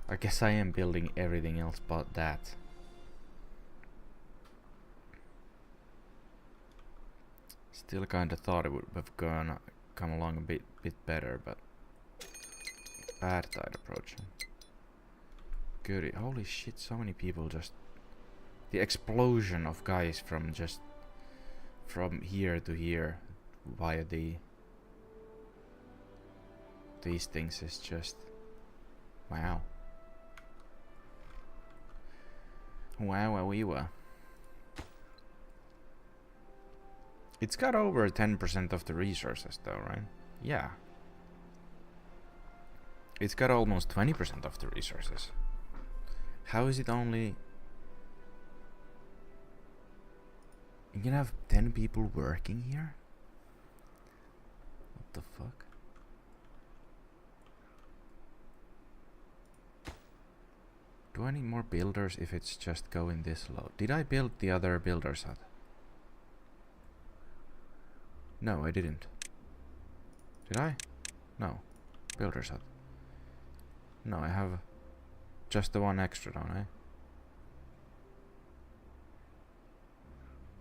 I guess I am building everything else but that. Still kinda thought it would have gone come along a bit better, but bad tide approaching. Goody, holy shit, so many people just... The explosion of guys from here to here via these things is just... Wow. Wow. It's got over 10% of the resources though, right? Yeah. It's got almost 20% of the resources. How is it only... You can have 10 people working here? What the fuck? Do I need more builders if it's just going this low? Did I build the other builder's hut? No, I didn't. Did I? No. Builder's hut. No, I have just the one extra, don't I?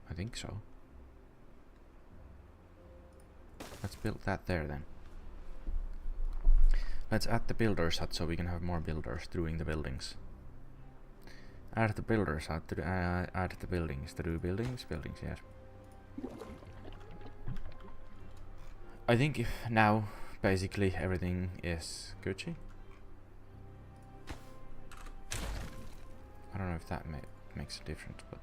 I think so. Let's build that there then. Let's add the builder's hut so we can have more builders doing the buildings. Add the builder's hut to add the buildings to do buildings, yes. I think if now basically everything is Gucci. I don't know if that makes a difference, but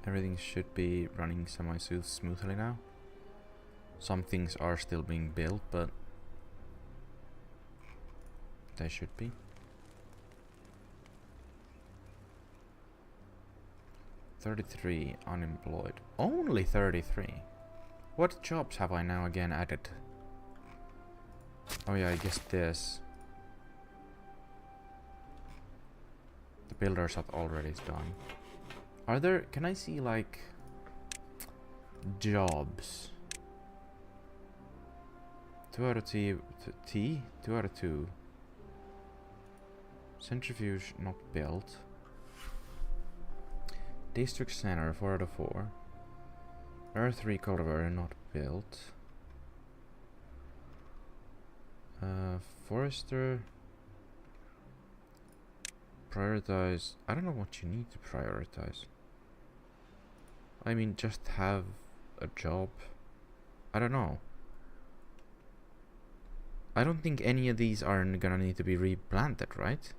everything should be running semi-smoothly now. Some things are still being built, but they should be. $33 unemployed. Only 33. What jobs have I now again added? Oh yeah, I guess this. The builders hut already is done. Are there... Can I see like... jobs? 2 out of T? 2 out of 2. Centrifuge not built. District center 4 out of 4. Earth recovery not built. Forester. Prioritize. I don't know what you need to prioritize. I mean, just have a job. I don't know. I don't think any of these are gonna need to be replanted, right?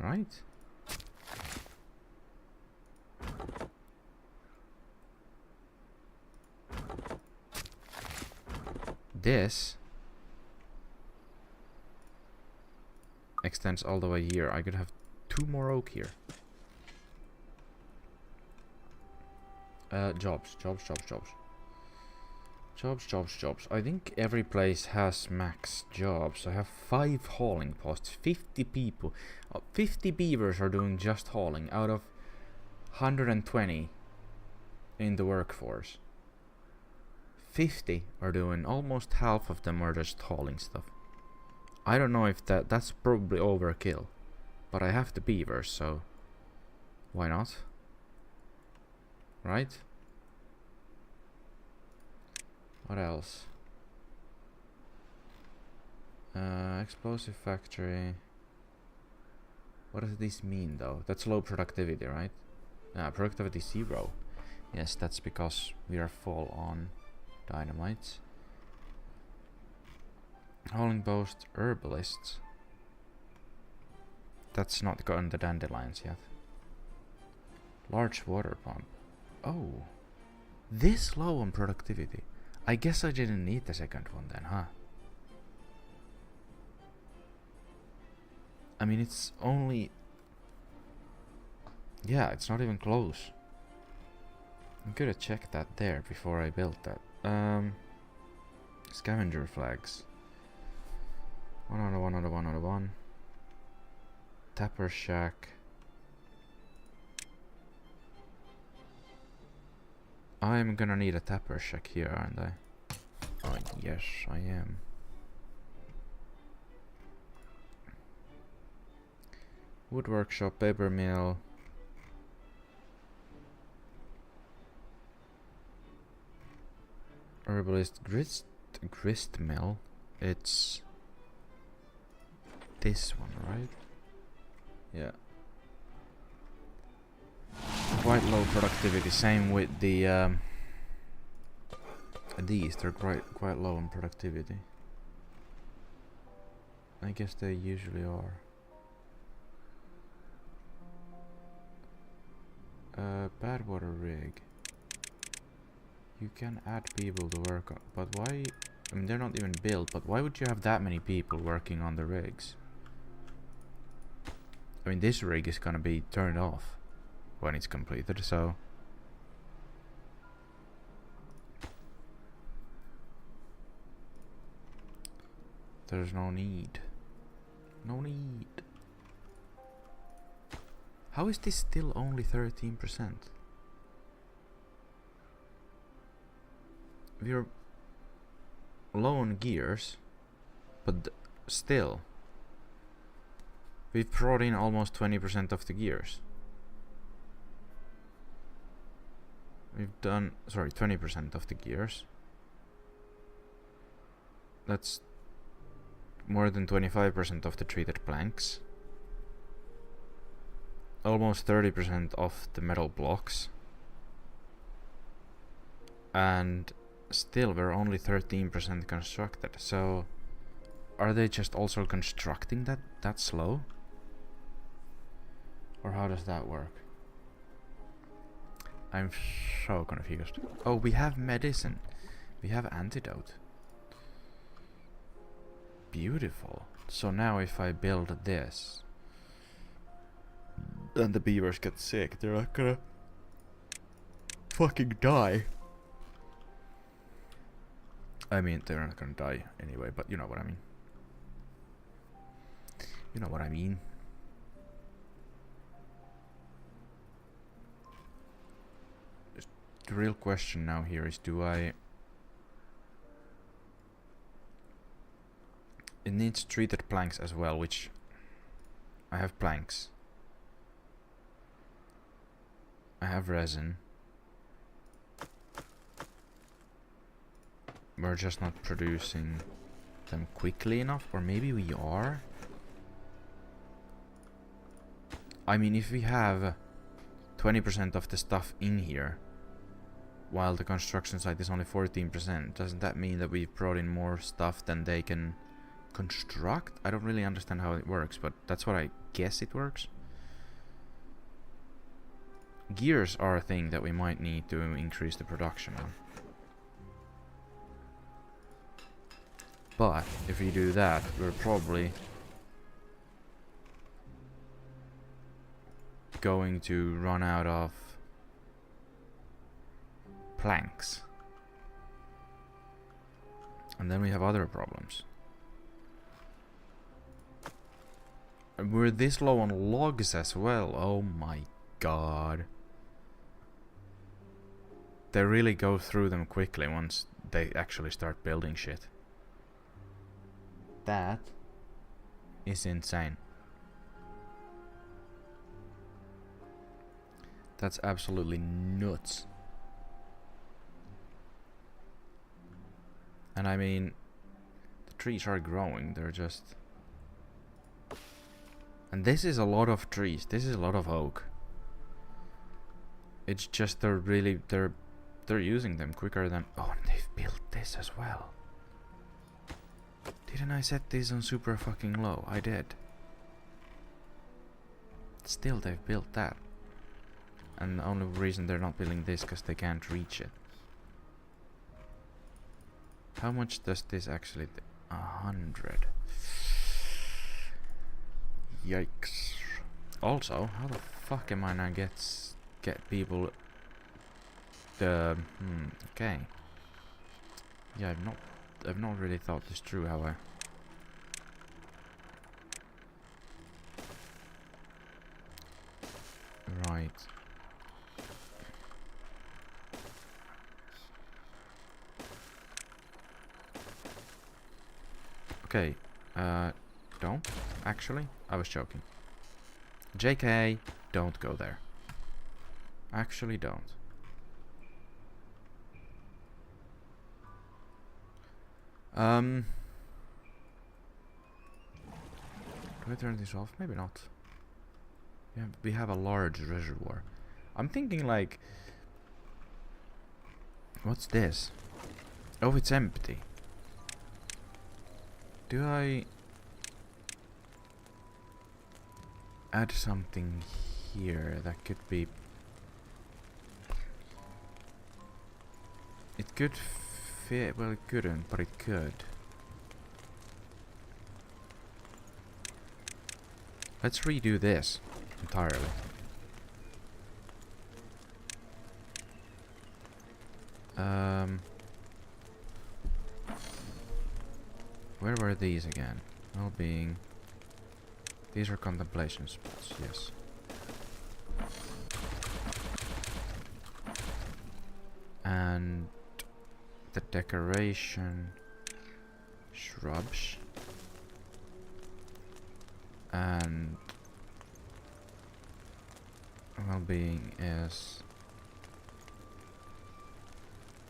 Right? This extends all the way here. I could have 2 more oak here. Jobs. I think every place has max jobs. I have 5 hauling posts, 50 people. 50 beavers are doing just hauling out of 120 in the workforce. 50 are doing, almost half of them are just hauling stuff. I don't know if that's probably overkill, but I have the beavers, so why not? Right? What else? Explosive factory. What does this mean though? That's low productivity, right? Productivity 0. Yes, that's because we are full on dynamite. Hauling post herbalists. That's not gotten the dandelions yet. Large water pump. Oh. This low on productivity. I guess I didn't need the second one then, huh? I mean, it's only... Yeah, it's not even close. I'm gonna check that there before I build that. Scavenger flags. 1 out of 1 out of 1 out of 1. Tapper shack. I'm gonna need a tapper shack here, aren't I? Oh, yes, I am. Wood workshop, paper mill. Herbalist grist mill. It's this one, right? Yeah. Quite low productivity. Same with the these. They're quite low in productivity. I guess they usually are. Bad water rig. You can add people to work on, but why? I mean, they're not even built, but why would you have that many people working on the rigs? I mean, this rig is gonna be turned off when it's completed, so... There's no need. No need. How is this still only 13%? We're low on gears, but still. We've brought in almost 20% of the gears. We've done, sorry, 20% of the gears. That's more than 25% of the treated planks. Almost 30% of the metal blocks. And still we're only 13% constructed. So are they just also constructing that slow? Or how does that work? I'm so confused. Oh, we have medicine. We have antidote. Beautiful. So now if I build this and the beavers get sick, they're not gonna fucking die. I mean, they're not gonna die anyway, but you know what I mean. You know what I mean. The real question now here is, do I... It needs treated planks as well, which... I have planks. I have resin. We're just not producing them quickly enough, or maybe we are? I mean, if we have 20% of the stuff in here, while the construction site is only 14%, doesn't that mean that we've brought in more stuff than they can construct? I don't really understand how it works, but that's what I guess it works. Gears are a thing that we might need to increase the production on. But if we do that, we're probably going to run out of planks. And then we have other problems. And we're this low on logs as well. Oh my god. They really go through them quickly once they actually start building shit. That is insane. That's absolutely nuts. And I mean, the trees are growing, they're just... And this is a lot of trees, this is a lot of oak. It's just they're using them quicker than... Oh, and they've built this as well. Didn't I set these on super fucking low? I did. Still, they've built that. And the only reason they're not building this because they can't reach it. How much does this actually... 100. Yikes. Also, how the fuck am I gonna get people... okay. Yeah, I've not really thought this through, have I? Right. Okay, don't. Actually, I was joking. JK, don't go there. Actually don't. Do I turn this off? Maybe not. Yeah, we have a large reservoir. I'm thinking like... What's this? Oh, it's empty. Do I... add something here that could be... It could fit... Well, it couldn't, but it could. Let's redo this entirely. Where were these again? Well-being. These are contemplation spots, yes. And the decoration, shrubs, and well-being is...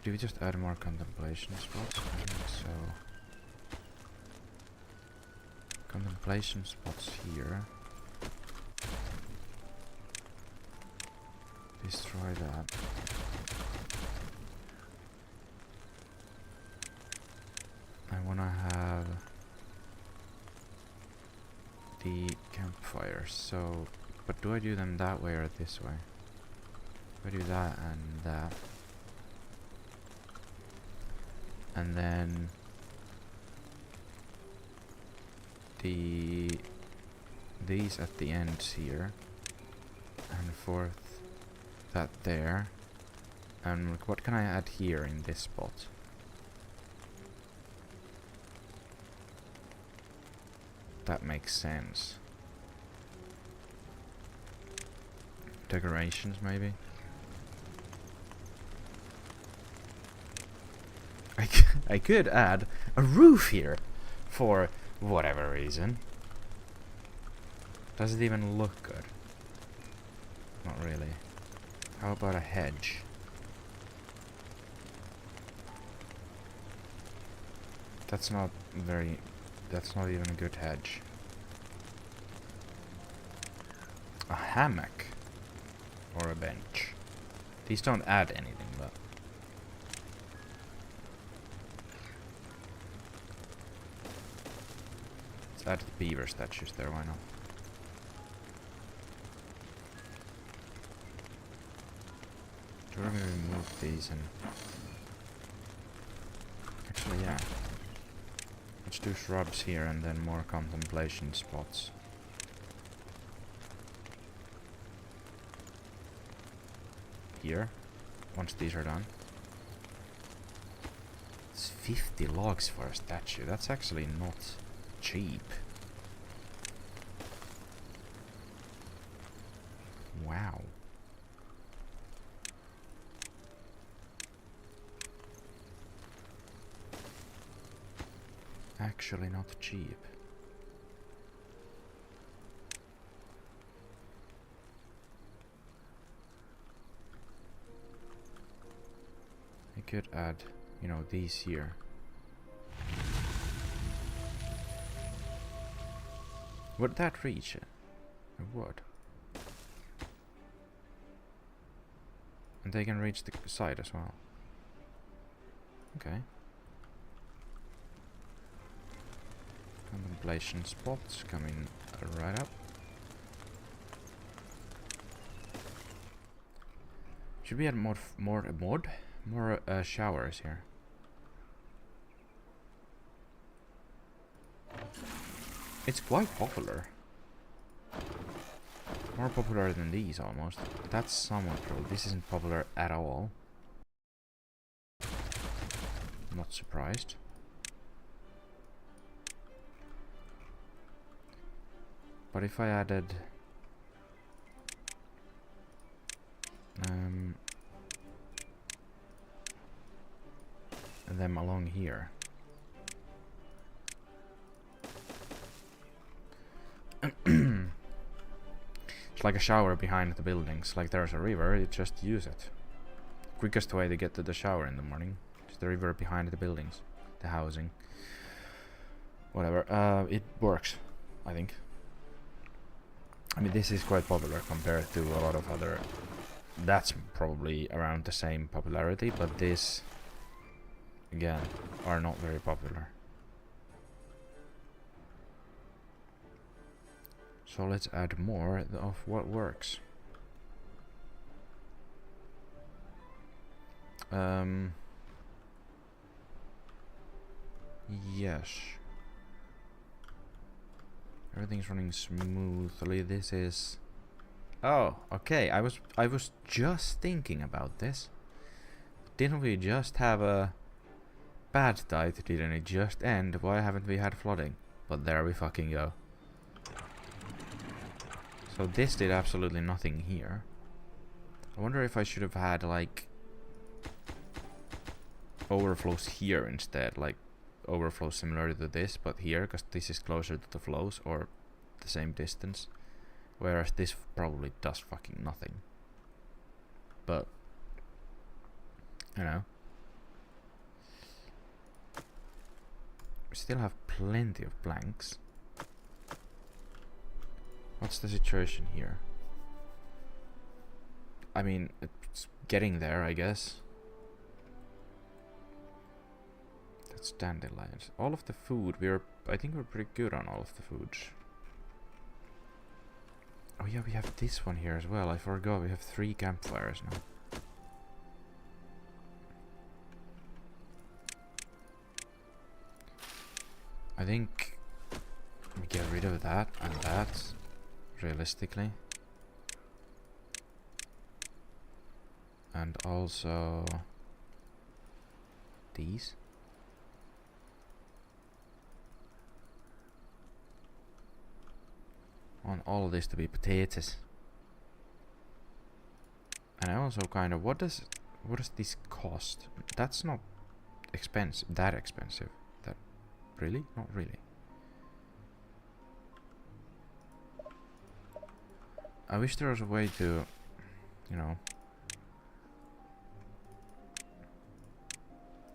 Do we just add more contemplation spots? I think so. Contemplation spots here. Destroy that. I wanna have the campfires, so... But do I do them that way or this way? If I do that and that. And then... these at the ends here, and fourth that there, and what can I add here in this spot? That makes sense. Decorations maybe? I could add a roof here for whatever reason. Does it even look good? Not really. How about a hedge? That's not very... That's not even a good hedge. A hammock. Or a bench. These don't add anything, but... Let's add the beaver statues there, why not? So we're gonna remove these and... Actually, yeah. Let's do shrubs here and then more contemplation spots. Here, once these are done. It's 50 logs for a statue. That's actually not cheap. Wow. Actually not cheap. I could add, you know, these here. Would that reach it? It would. And they can reach the side as well. Okay. Contemplation spots coming right up. Should we add more showers here? It's quite popular. More popular than these almost. That's somewhat true. This isn't popular at all. Not surprised. But if I added them along here, It's like a shower behind the buildings. Like there's a river, you just use it. Quickest way to get to the shower in the morning is the river behind the buildings, the housing. Whatever, it works, I think. I mean, this is quite popular compared to a lot of other... That's probably around the same popularity, but this, again, are not very popular. So let's add more of what works. Yes. Everything's running smoothly. This is... Oh, okay. I was just thinking about this. Didn't we just have a bad tide? Didn't it just end? Why haven't we had flooding? But there we fucking go. So this did absolutely nothing here. I wonder if I should have had like overflows here instead, like overflow similar to this, but here, because this is closer to the flows or the same distance, whereas this probably does fucking nothing. But you know, we still have plenty of blanks. What's the situation here? I mean, it's getting there, I guess. That's dandelions. All of the food, I think we're pretty good on all of the foods. Oh yeah, we have this one here as well. I forgot, we have 3 campfires now. I think we get rid of that and that, realistically. And also these. I want all of this to be potatoes. And I also kind of, what does this cost? That's not expensive, that expensive. That really? Not really. I wish there was a way to, you know,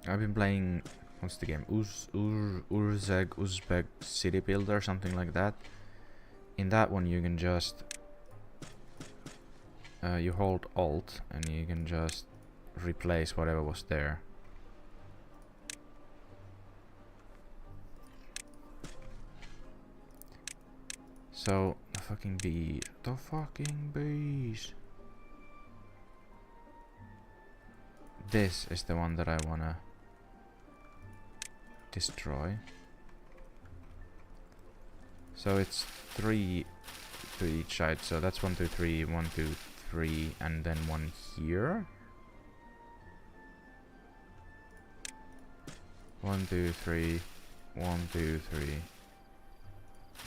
I've been playing, what's the game? Uzbek City Builder, something like that. In that one you can just you hold Alt and you can just replace whatever was there. So the fucking bees. This is the one that I wanna destroy. So it's 3 to each side, so that's 1, 2, 3, 1, 2, 3, and then 1 here. 1, 2, 3, 1, 2, 3,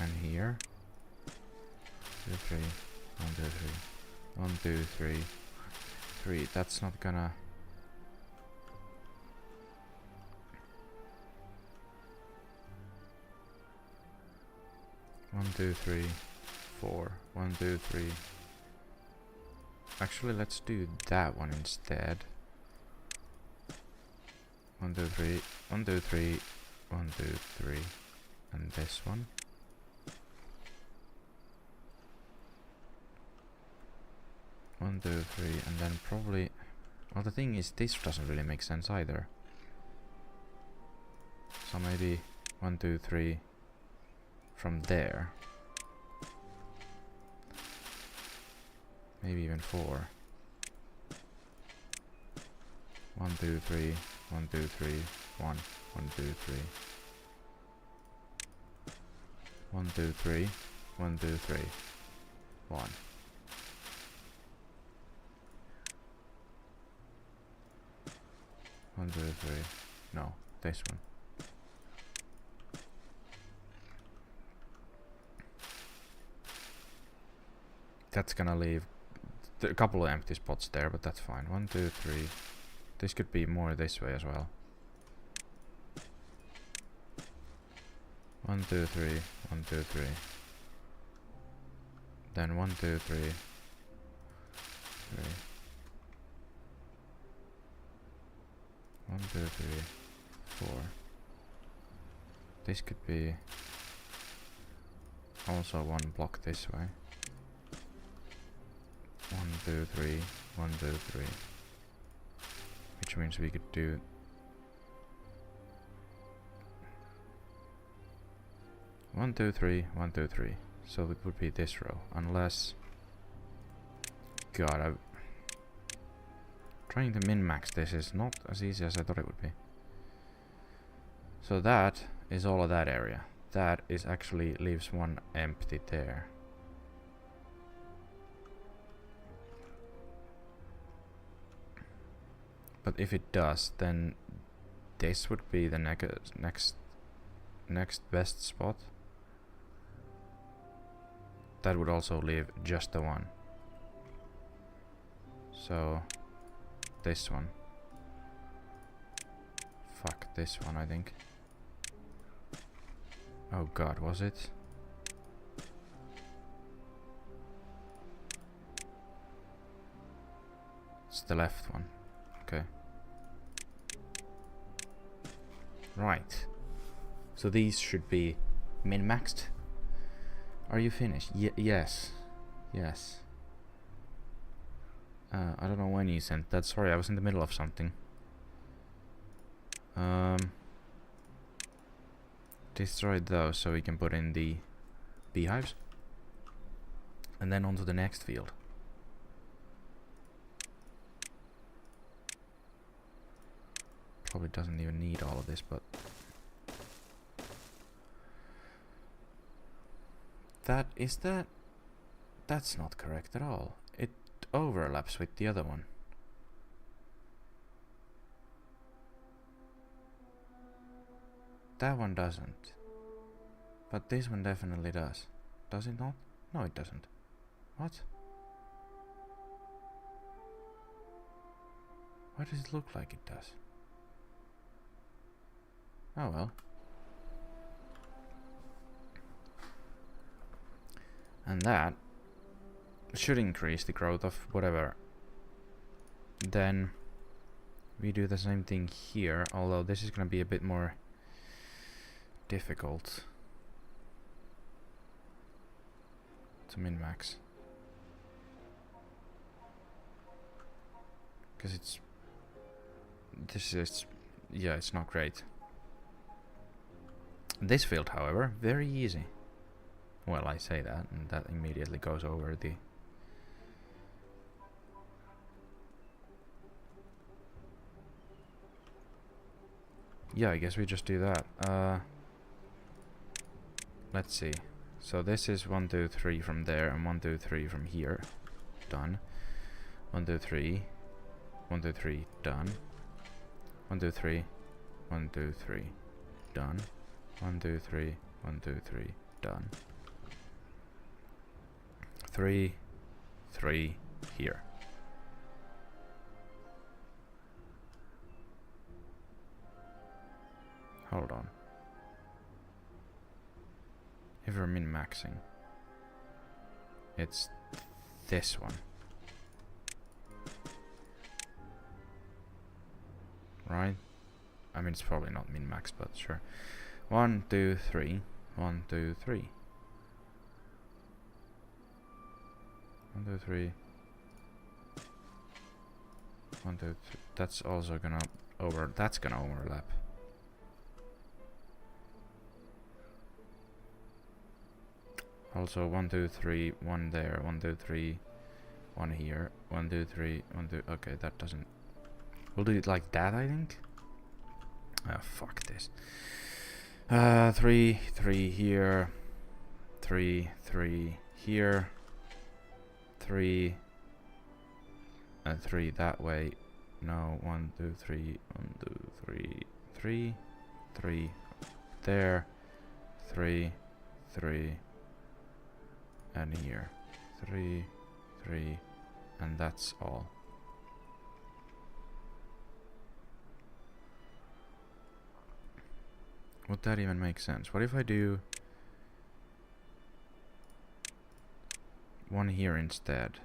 and here. 2, 3, 1, 2, 3, 1, 2, 3, 3. That's not gonna. 1, 2, 3, 4. 1, 2, 3. Actually, let's do that one instead. 1, 2, 3. 1, 2, 3. 1, 2, 3. And this one. 1, 2, 3. And then probably. Well, the thing is, this doesn't really make sense either. So maybe 1, 2, 3. From there. Maybe even 4. 1, 2, 3. 1, 2, 3. 1. 1, 2, 3. 1, 2, 3. 1, 2, 3. 1. 1, 2, 3. No, this one. That's gonna leave a couple of empty spots there, but that's fine. 1, 2, 3. This could be more this way as well. 1, 2, 3. 1, 2, 3. Then 1, 2, 3. 3. 1, 2, 3, 4. This could be also one block this way. 1, 2, 3, 1, 2, 3. Which means we could do 1, 2, 3, 1, 2, 3. So it would be this row, unless... God, I'm trying to min-max this is not as easy as I thought it would be. So that is all of that area. That is actually leaves one empty there. But if it does, then this would be the next best spot. That would also leave just the one. So this one. Fuck, this one, I think. Oh god, was it? It's the left one. Okay. Right. So these should be min-maxed. Are you finished? Yes. Yes. I don't know when you sent that. Sorry, I was in the middle of something. Destroy those so we can put in the beehives. And then onto the next field. Probably doesn't even need all of this, but... That's not correct at all. It overlaps with the other one. That one doesn't. But this one definitely does. Does it not? No, it doesn't. What? Why does it look like it does? Oh well. And that should increase the growth of whatever. Then we do the same thing here, although this is gonna be a bit more difficult to min-max. Because it's... This is... Yeah, it's not great. This field, however, very easy. Well, I say that, and that immediately goes over the... Yeah, I guess we just do that. Let's see. So this is 1, 2, 3 from there, and 1, 2, 3 from here. Done. 1, 2, 3. 1, 2, 3. Done. 1, 2, 3. 1, 2, 3. Done. 1, 2, 3. 1, 2, 3. Done. 3, 3 here. Hold on. If we're min-maxing, it's this one. Right? I mean, it's probably not min-max, but sure. 1, 2, 3. 1, 2, 3. 1, 2, 3. 1, 2, 3. That's also gonna that's gonna overlap. Also 1, 2, 3, 1 there, 1, 2, 3, 1 here, 1, 2, 3, 1, 2. Okay, that doesn't. We'll do it like that, I think. Ah, fuck this. 3, 3 here, 3, 3 here, 3, and 3 that way. No, 1, 2, 3, 1, 2, 3, 3, 3 there, 3, 3. And here 3, 3, and that's all. Would that even make sense? What if I do one here instead.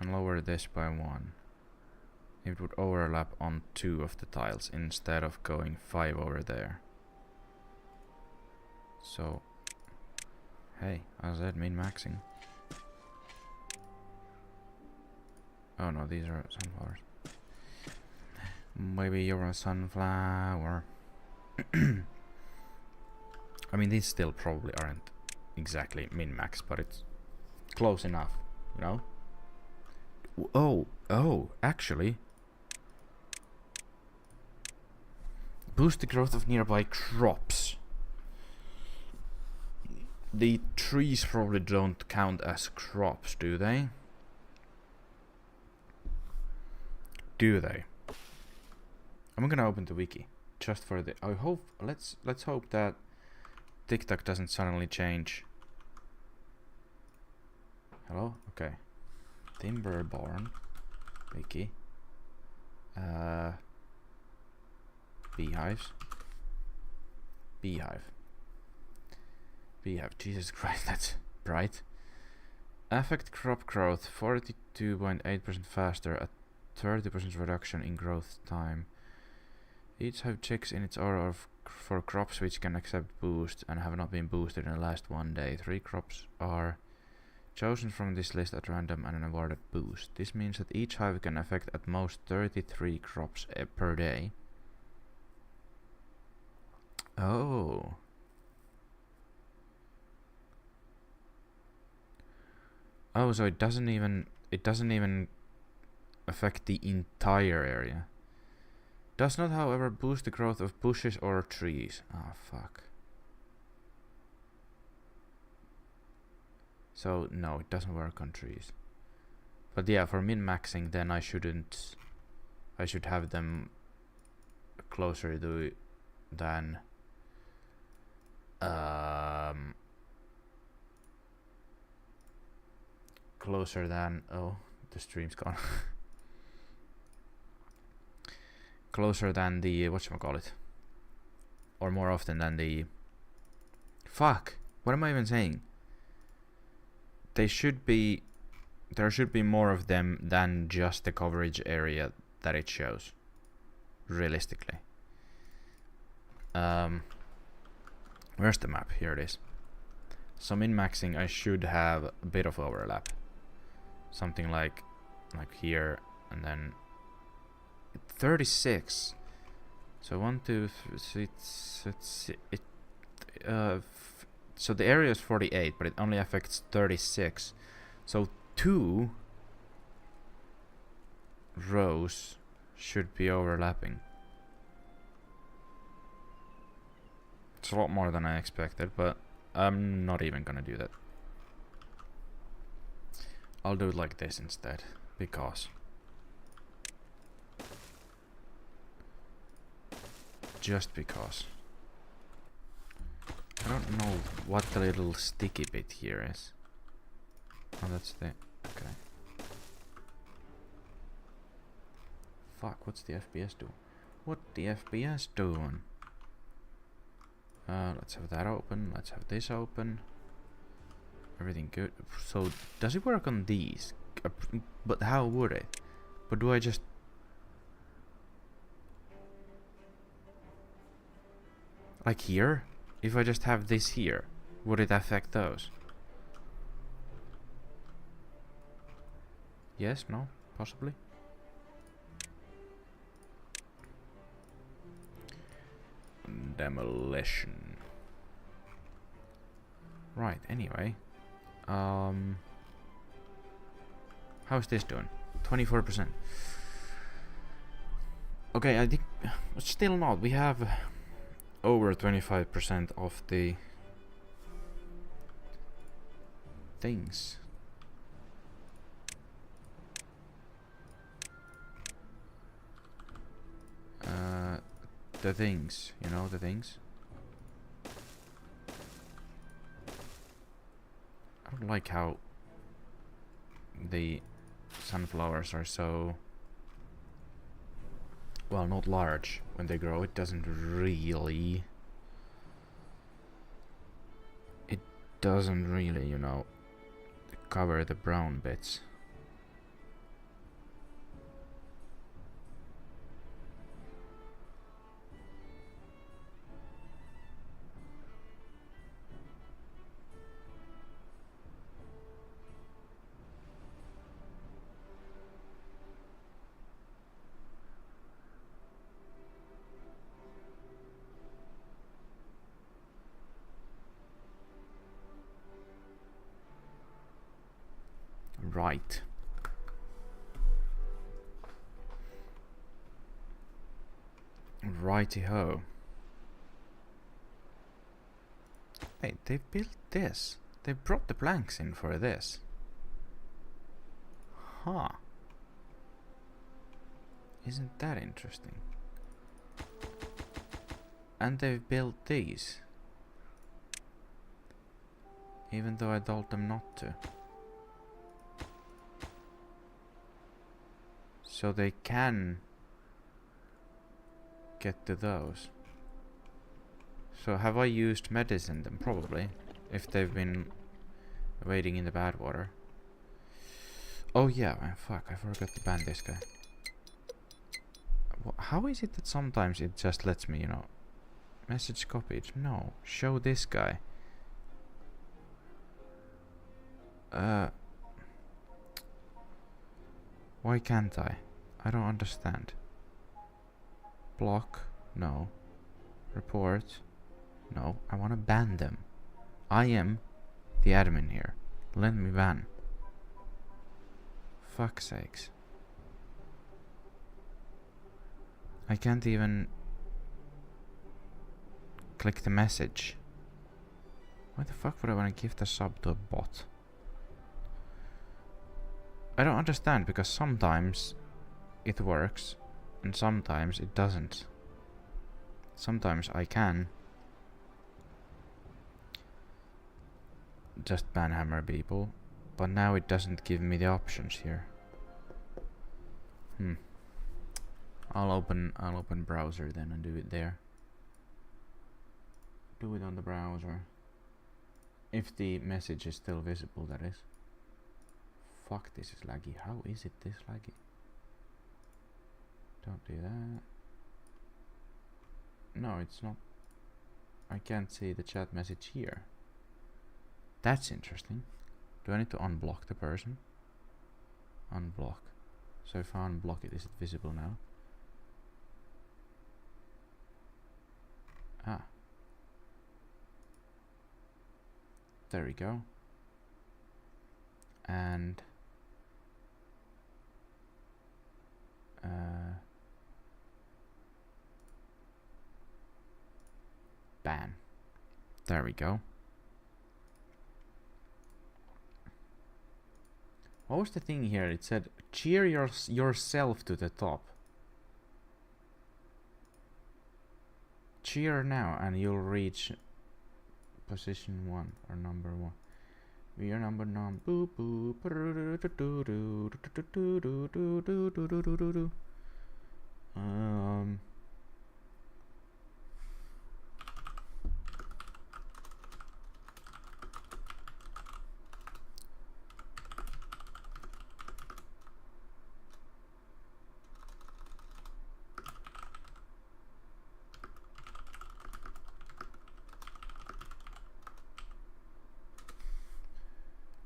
And lower this by 1. It would overlap on 2 of the tiles instead of going 5 over there. So, hey, as I said, min-maxing. Oh no, these are sunflowers. Maybe you're a sunflower. I mean, these still probably aren't exactly min-max, but it's close enough, you know? Oh, actually. Boost the growth of nearby crops. The trees probably don't count as crops, do they? Do they? I'm gonna open the wiki just for the. I hope. Let's hope that TikTok doesn't suddenly change. Hello. Okay. Timberborn wiki. Beehives. Beehive. Jesus Christ, that's bright. Affect crop growth 42.8% faster at 30% reduction in growth time. Each hive checks in its order for crops which can accept boost and have not been boosted in the last 1 day. 3 crops are chosen from this list at random and an awarded boost. This means that each hive can affect at most 33 crops per day. Oh. Oh, so it doesn't even affect the entire area. Does not, however, boost the growth of bushes or trees. Ah, fuck. So no, it doesn't work on trees. But yeah, for min-maxing, then I should have them closer to than closer than, oh, the stream's gone. Closer than the, whatchamacallit, or more often than the, fuck, what am I even saying? There should be more of them than just the coverage area that it shows, realistically. Where's the map? Here it is. So min-maxing, I should have a bit of overlap. Something like here, and then 36. So 1, 2, 3, so the area is 48, but it only affects 36. So 2 rows should be overlapping. It's a lot more than I expected, but I'm not even gonna do that. I'll do it like this instead, because just because. I don't know what the little sticky bit here is. Oh, that's the, okay. Fuck, what's the FPS doing? What the FPS doing? Let's have that open, let's have this open. Everything good. So, does it work on these? But how would it? But do I just... like here? If I just have this here, would it affect those? Yes, no, possibly. Demolition. Right, anyway. How's this doing? 24%. Okay, I think... still not. We have over 25% of the things. The things, you know, the things. I don't like how the sunflowers are so, well, not large when they grow. It doesn't really, it doesn't really, you know, cover the brown bits. Right. Righty-ho. Wait, they've built this. They brought the planks in for this. Huh. Isn't that interesting? And they've built these. Even though I told them not to. So they can get to those. So have I used medicine then? Probably. If they've been waiting in the bad water. Oh yeah, fuck, I forgot to ban this guy. How is it that sometimes it just lets me, you know... Message copied. No, show this guy. Why can't I? I don't understand. Block? No. Report? No. I want to ban them. I am the admin here. Let me ban. Fuck's sakes. I can't even click the message. Why the fuck would I want to give the sub to a bot? I don't understand, because sometimes it works and sometimes it doesn't. Sometimes I can just banhammer people, but now it doesn't give me the options here. I'll open browser then and do it there. Do it on the browser. If the message is still visible, that is. Fuck, this is laggy. How is it this laggy? Don't do that. No, it's not. I can't see the chat message here. That's interesting. Do I need to unblock the person? Unblock. So if I unblock it, is it visible now? Ah. There we go. And ban. There we go. What was the thing here? It said cheer yourself to the top. Cheer now and you'll reach position 1 or number 1. We are number nine. Boop boop.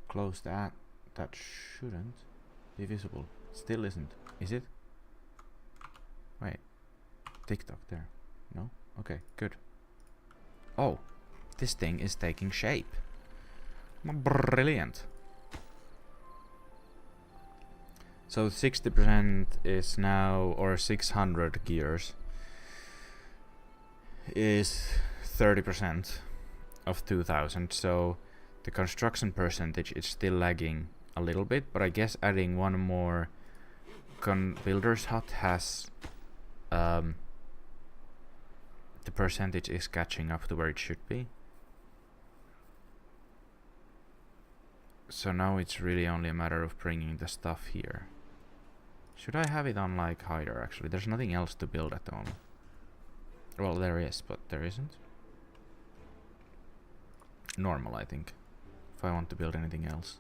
Close that. That shouldn't be visible. Still isn't. Is it? Wait. TikTok there. No? Okay, good. Oh, this thing is taking shape. Brilliant. So 60% is now, or 600 gears is 30% of 2000. So the construction percentage is still lagging a little bit, but I guess adding one more builder's hut has the percentage is catching up to where it should be. So now it's really only a matter of bringing the stuff here. Should I have it on like hider actually? There's nothing else to build at the moment. Well, there is, but there isn't. Normal, I think. if I want to build anything else.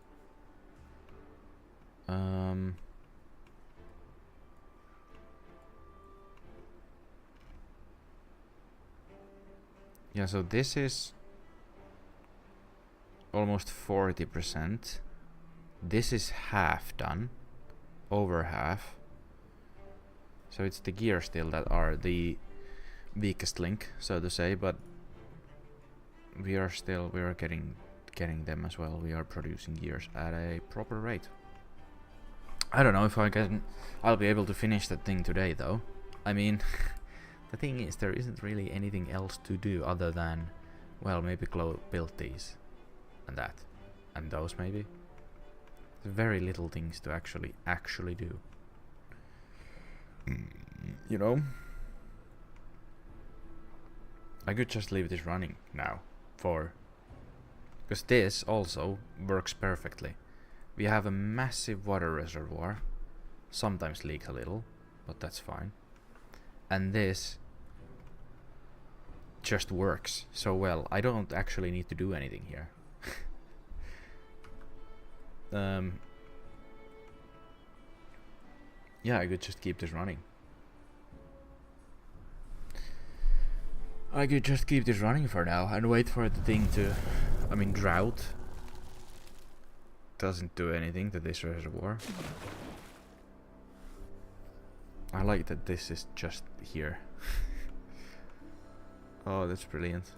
Yeah, so this is almost 40%. This is half done, over half. So it's the gears still that are the weakest link, so to say, but we are getting them as well. We are producing gears at a proper rate. I don't know if I'll be able to finish that thing today though. I mean, the thing is, there isn't really anything else to do other than, well, maybe build these and that and those maybe. There's very little things to actually do. You know, I could just leave this running now because this also works perfectly. We have a massive water reservoir, sometimes leaks a little, but that's fine. And this just works so well. I don't actually need to do anything here. Yeah, I could just keep this running. I could just keep this running for now and wait for the thing to... I mean, drought doesn't do anything to this reservoir. I like that this is just here. Oh, that's brilliant.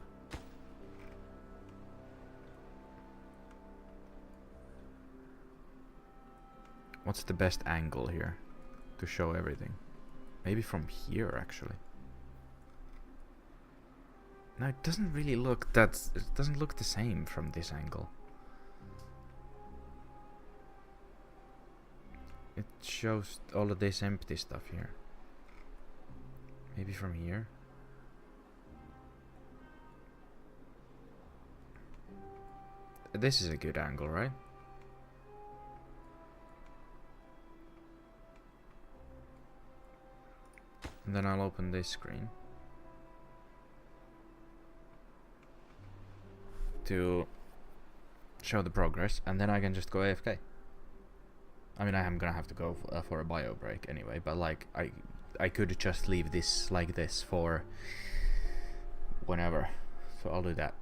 What's the best angle here to show everything? Maybe from here, actually. No, it doesn't really look it doesn't look the same from this angle. It shows all of this empty stuff here. Maybe from here. This is a good angle, right? And then I'll open this screen to show the progress, and then I can just go AFK. I mean, I am gonna have to go for a bio break anyway, but like I could just leave this like this for whenever, so I'll do that.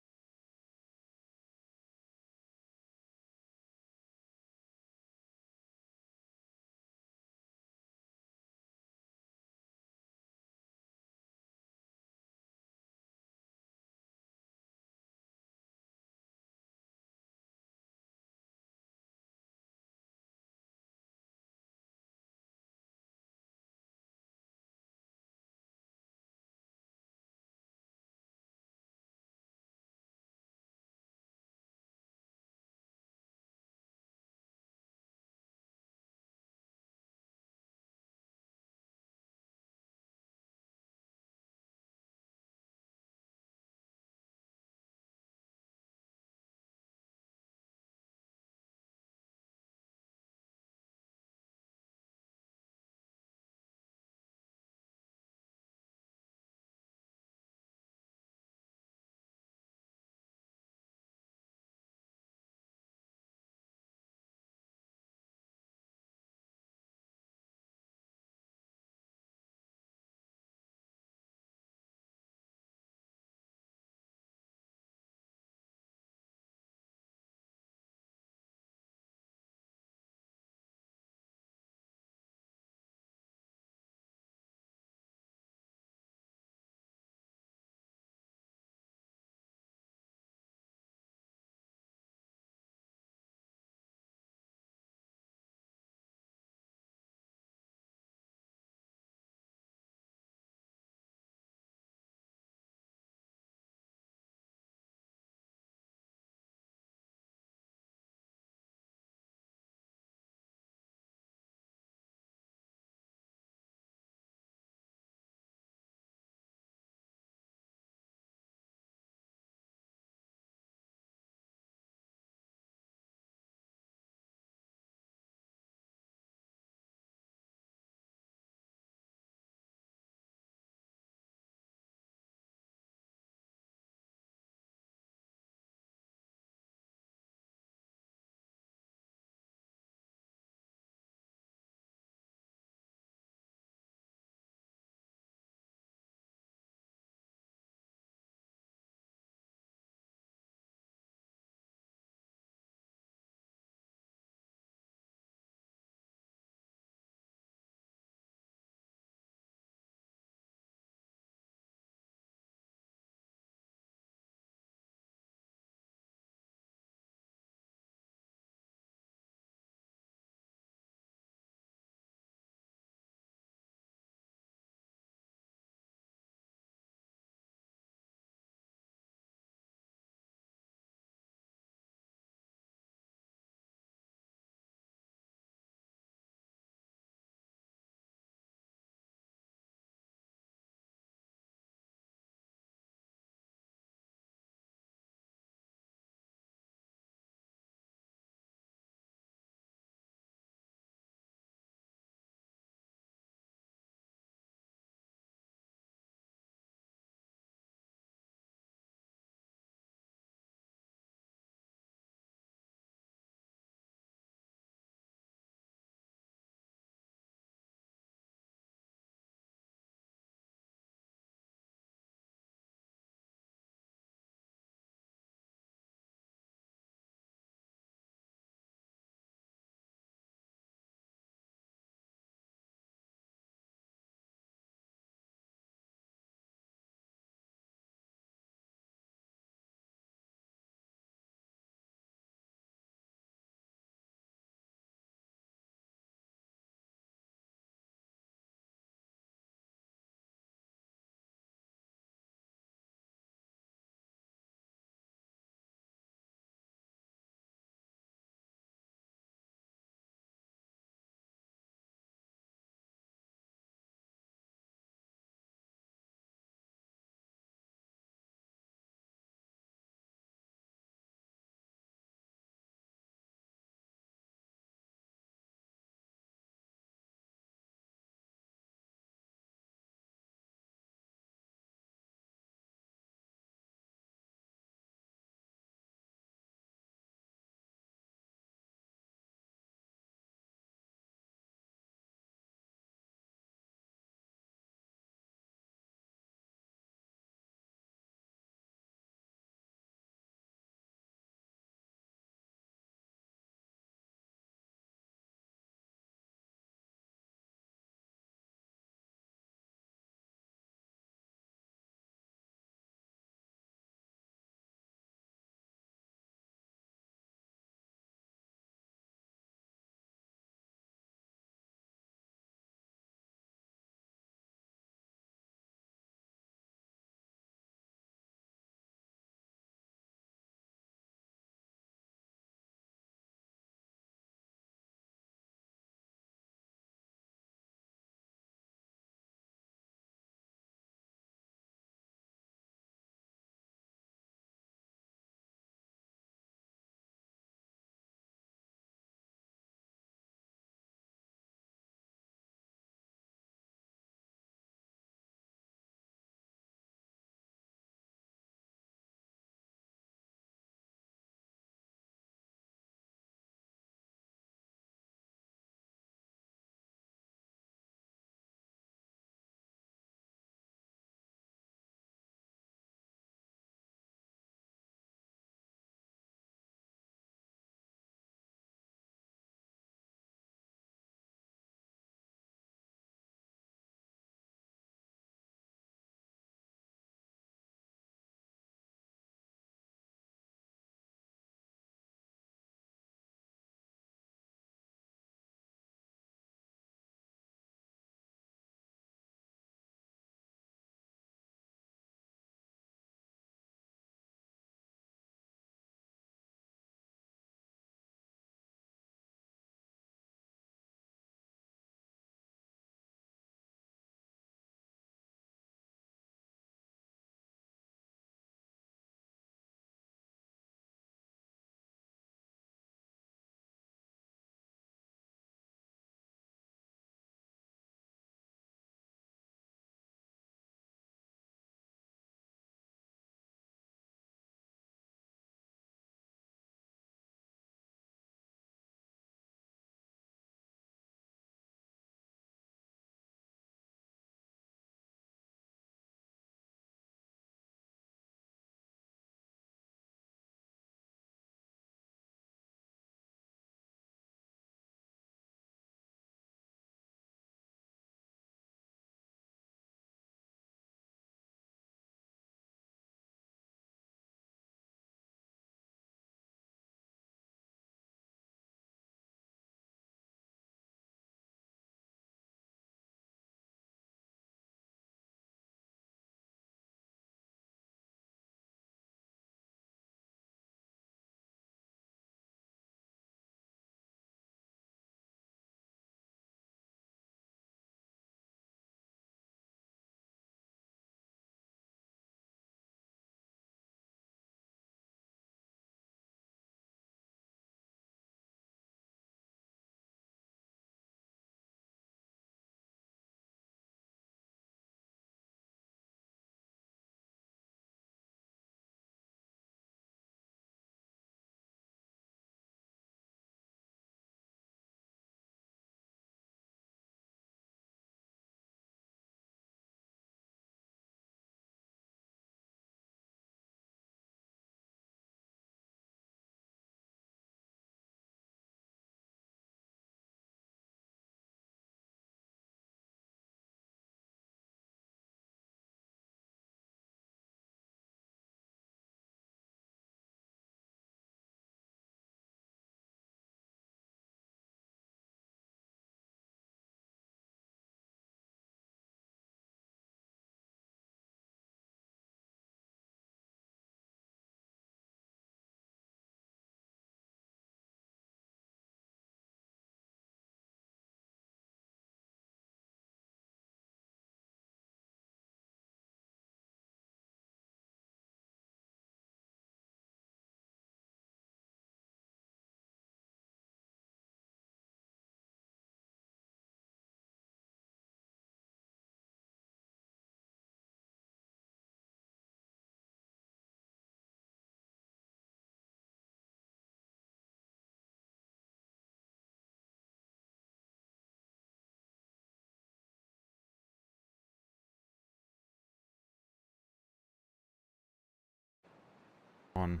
on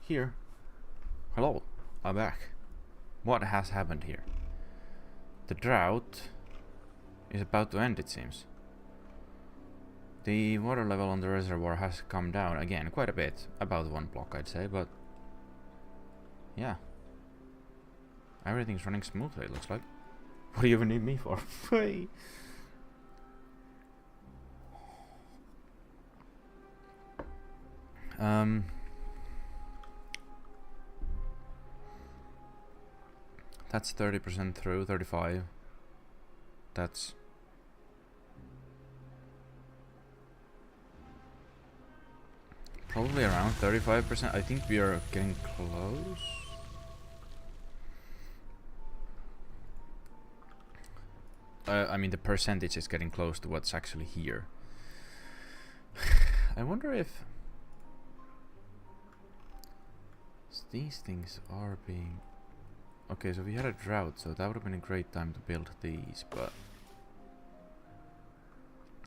here. Hello, I'm back. What has happened here? The drought is about to end, it seems. The water level on the reservoir has come down again quite a bit, about 1 block I'd say, but yeah. Everything's running smoothly, it looks like. What do you even need me for? That's 30% through, 35. That's probably around 35%. I think we are getting close. I mean, the percentage is getting close to what's actually here. I wonder if these things are being... Okay, so we had a drought, so that would have been a great time to build these, but...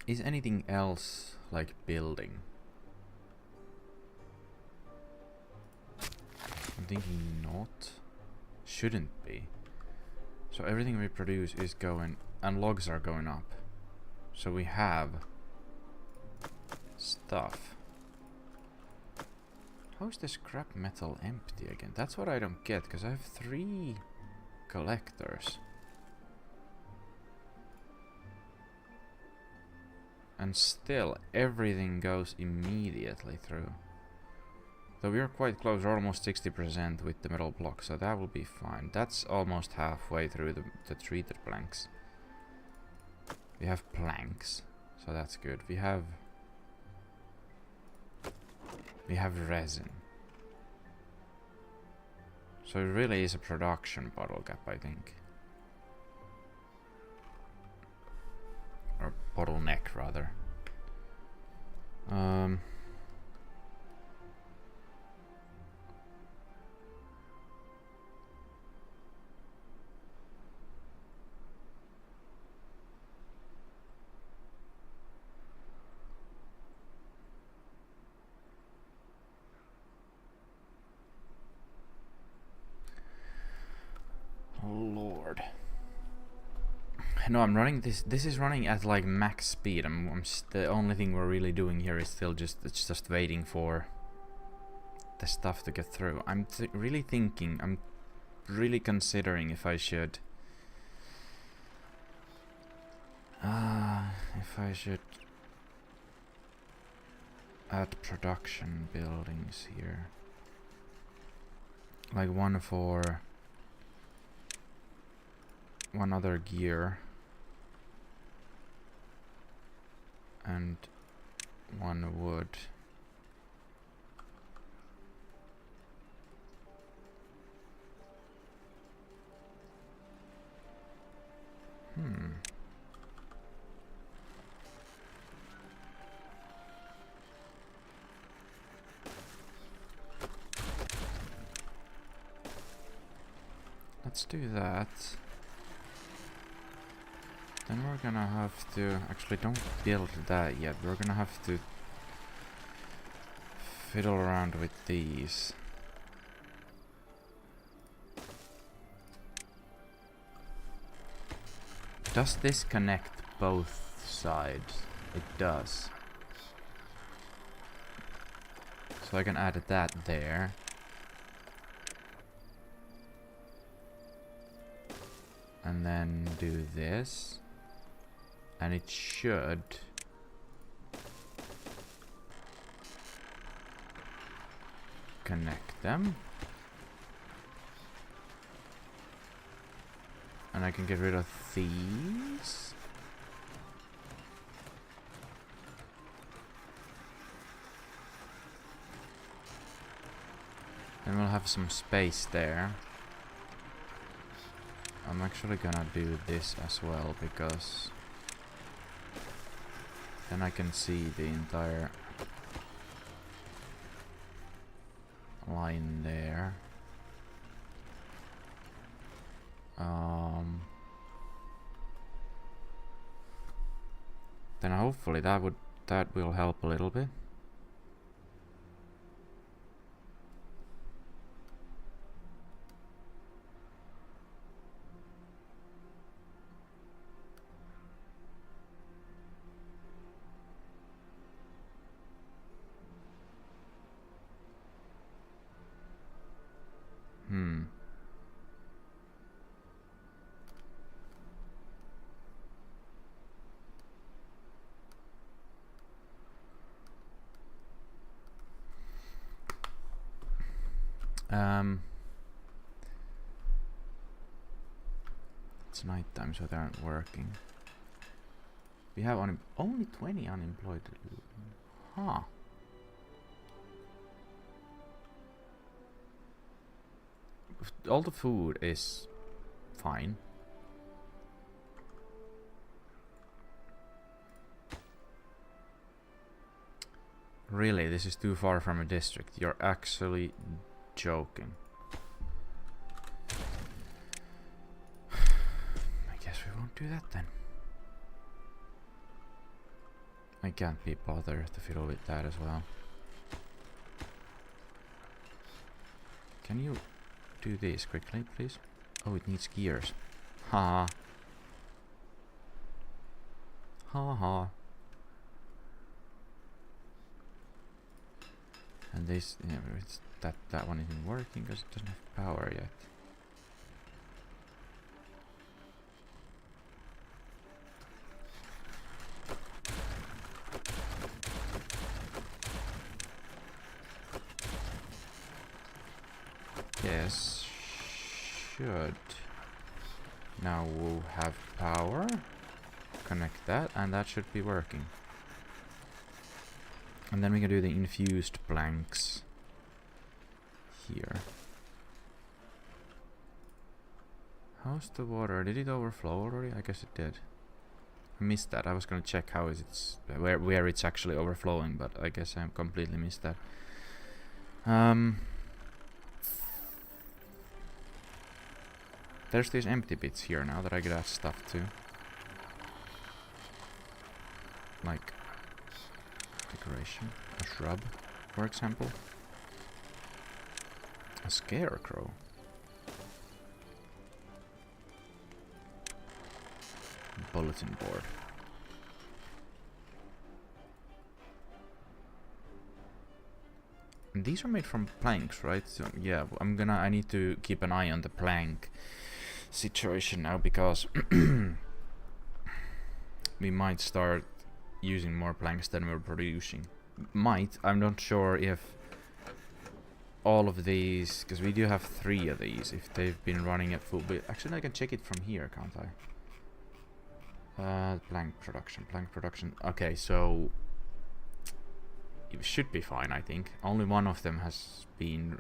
Is anything else like building? I'm thinking not. Shouldn't be. So everything we produce is going... And logs are going up. So we have... stuff. How is the scrap metal empty again? That's what I don't get, because I have 3 collectors. And still, everything goes immediately through. Though we are quite close, we're almost 60% with the metal block, so that will be fine. That's almost halfway through the treated planks. We have planks, so that's good. We have resin. So it really is a production bottle gap, I think. Or bottleneck, rather. Lord. No, I'm running this. This is running at like max speed. The only thing we're really doing here is still it's just waiting for the stuff to get through. I'm really thinking. I'm really considering if I should. If I should add production buildings here, like one for one other gear and one wood. Let's do that. Then we're gonna have to... Actually, don't build that yet. We're gonna have to fiddle around with these. Does this connect both sides? It does. So I can add that there. And then do this. And it should connect them. And I can get rid of these. Then we'll have some space there. I'm actually gonna do this as well, because then I can see the entire line there. Then hopefully that will help a little bit. It's nighttime, so they aren't working. We have only 20 unemployed. Huh. All the food is fine. Really, this is too far from a district. You're actually joking. I guess we won't do that then. I can't be bothered to fiddle with that as well. Can you do this quickly, please? Oh, it needs gears. Ha. Ha ha. And this, yeah, it's that one isn't working because it doesn't have power yet. Yes, should. Now we'll have power. Connect that, and that should be working. And then we can do the infused planks here. How's the water? Did it overflow already? I guess it did. I missed that. I was gonna check how is it's where it's actually overflowing, but I guess I completely missed that. There's these empty bits here now that I could add stuff to. Like decoration, a shrub, for example. A scarecrow. Bulletin board. And these are made from planks, right? So yeah, I need to keep an eye on the plank situation now, because we might start using more planks than we're producing. I'm not sure if all of these, because we do have 3 of these, if they've been running at full. But actually I can check it from here, can't I? Plank production. Okay, so it should be fine, I think. Only one of them has been,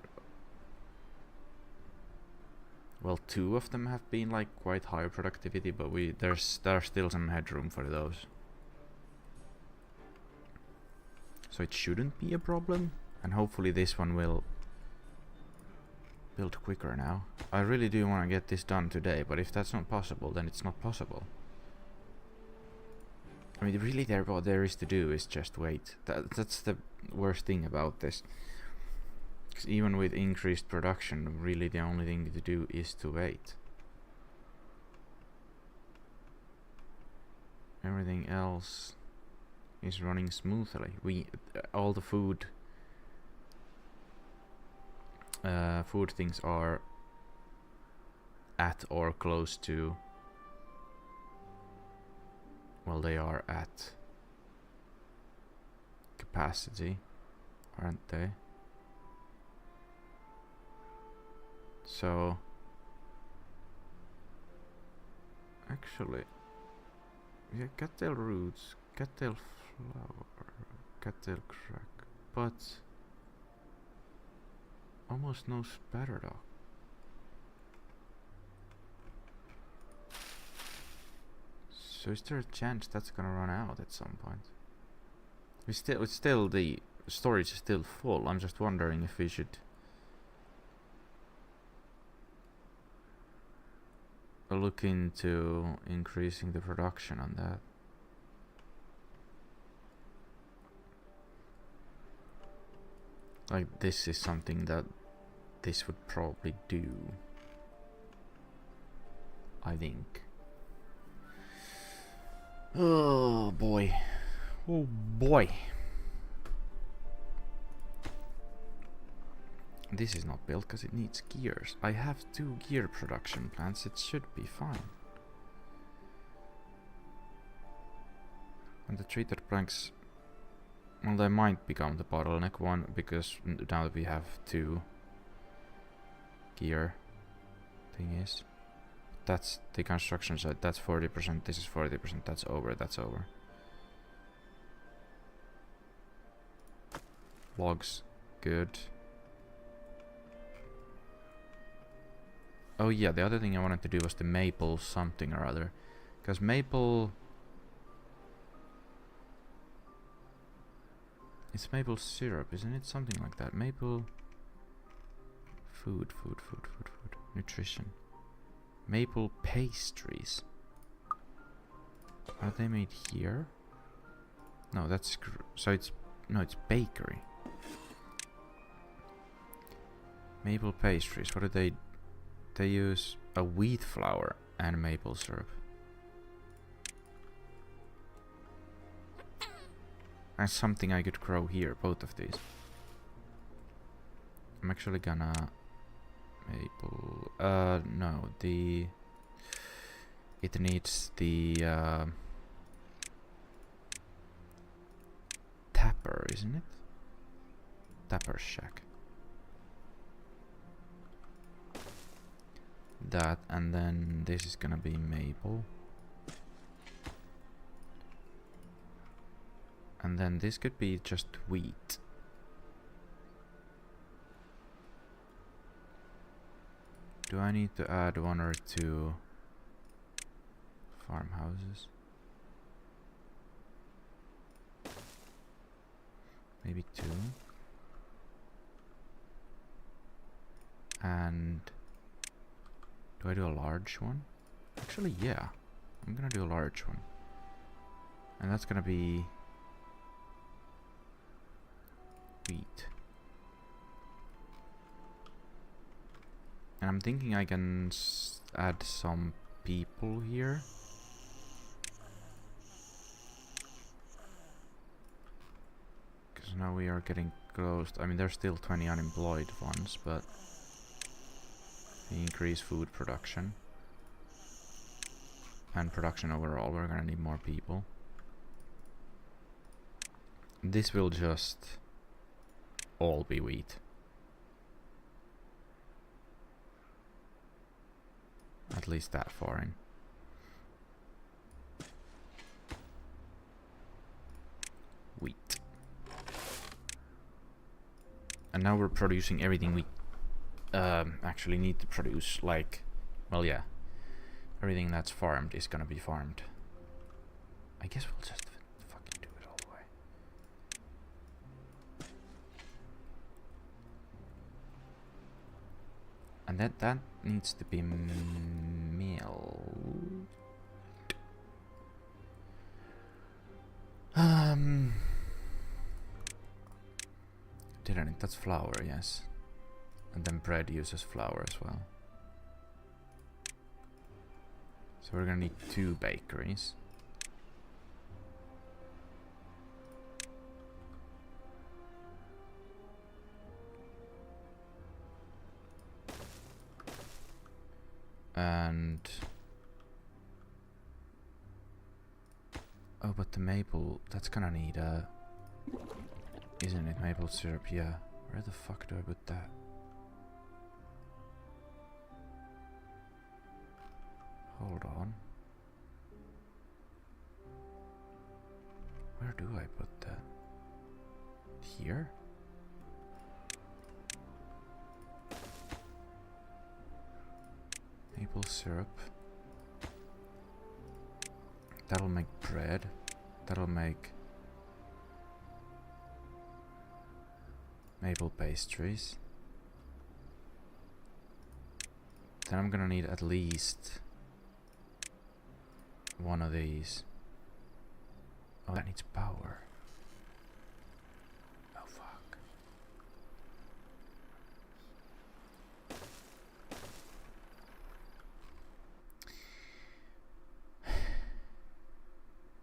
well, 2 of them have been like quite high productivity, but there's still some headroom for those. So it shouldn't be a problem, and hopefully this one will build quicker now. I really do want to get this done today, but if that's not possible, then it's not possible. I mean, really, what there is to do is just wait. That's the worst thing about this. Because even with increased production, really the only thing to do is to wait. Everything else is running smoothly. All the food things are at or close to, well, they are at capacity, aren't they? So actually, yeah, cattail roots, cattail flower, cattail crack, but almost no spatterdock. So is there a chance that's gonna run out at some point? It's still the storage is still full. I'm just wondering if we should look into increasing the production on that. Like, this is something that this would probably do, I think. Oh boy. Oh boy. This is not built because it needs gears. I have 2 gear production plants, it should be fine. And the treated planks, well, they might become the bottleneck one because now that we have 2 gear thingies. That's the construction side, that's 40%, this is 40%, that's over, that's over. Logs, good. Oh yeah, the other thing I wanted to do was the maple something or other. Because maple... It's maple syrup, isn't it? Something like that. Maple... Food. Nutrition. Maple pastries. Are they made here? No, that's... So it's... No, it's bakery. Maple pastries, what do they... They use a wheat flour and maple syrup. That's something I could grow here, both of these. I'm actually gonna... Maple... no, the... It needs the... Tapper, isn't it? Tapper shack. That, and then this is gonna be maple. And then this could be just wheat. Do I need to add 1 or 2 farmhouses? Maybe 2. And do I do a large one? Actually, yeah. I'm gonna do a large one. And that's gonna be wheat. And I'm thinking I can add some people here. Because now we are getting close. I mean, there's still 20 unemployed ones, but we increase food production. And production overall, we're gonna need more people. This will just all be wheat. At least that far in. Wheat. And now we're producing everything we actually need to produce, like, well, yeah. Everything that's farmed is gonna be farmed. I guess we'll just fucking do it all the way. And that needs to be milled. Didn't it? That's flour, yes. And then bread uses flour as well. So we're gonna need 2 bakeries. And... oh, but the maple, that's gonna need a... isn't it? Maple syrup, yeah. Where the fuck do I put that? Hold on. Where do I put that? Here? Maple syrup. That'll make bread. That'll make maple pastries. Then I'm gonna need at least 1 of these. Oh, that needs power. Oh, fuck.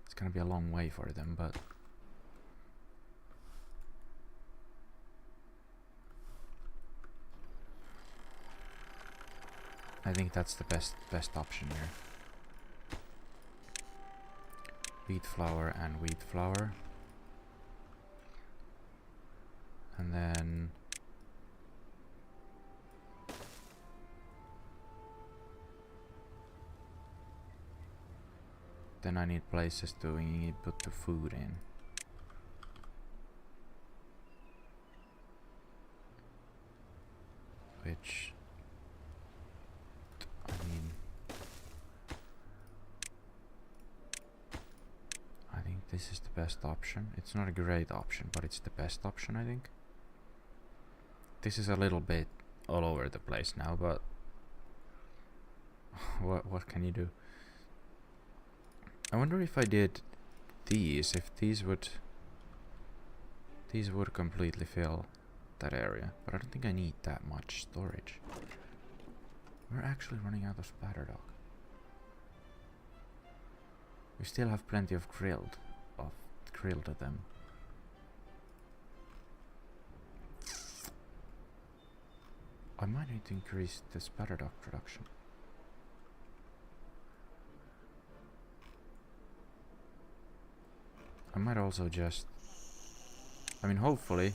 It's gonna be a long way for them, but... I think that's the best option here. Wheat flour and wheat flour. And then I need places to put the food in. Which I mean, I think this is the best option. It's not a great option, but it's the best option, I think. This is a little bit all over the place now, but what can you do? I wonder if I did these, if these would completely fill that area, but I don't think I need that much storage. We're actually running out of spatter dog. We still have plenty of grilled of them. I might need to increase the spatter dog production. I might also just, I mean, hopefully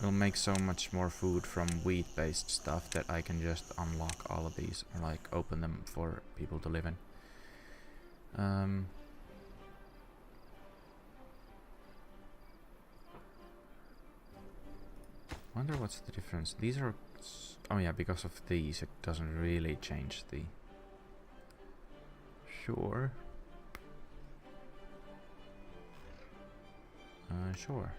we'll make so much more food from wheat-based stuff that I can just unlock all of these, or like open them for people to live in. Wonder what's the difference. These are, oh yeah, because of these it doesn't really change the, sure. Sure.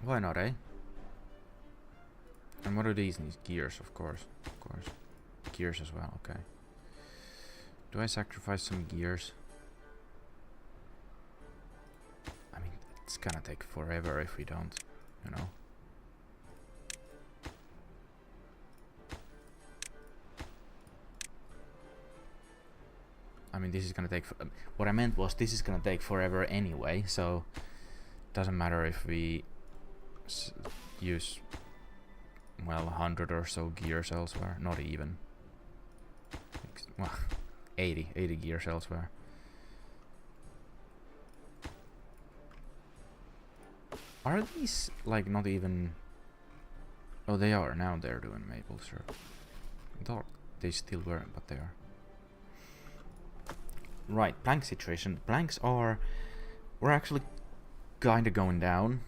Why not, eh? And what do these need? Gears, of course. Gears as well, okay. Do I sacrifice some gears? I mean, it's gonna take forever if we don't, you know. I mean, this is gonna take. What I meant was, this is gonna take forever anyway, so doesn't matter if we use, well, 100 or so gears elsewhere. Not even. Well, 80 gears elsewhere. Are these like not even? Oh, they are now. They're doing maple syrup. I thought they still weren't, but they are. Right, plank situation. Planks are, we're actually kind of going down.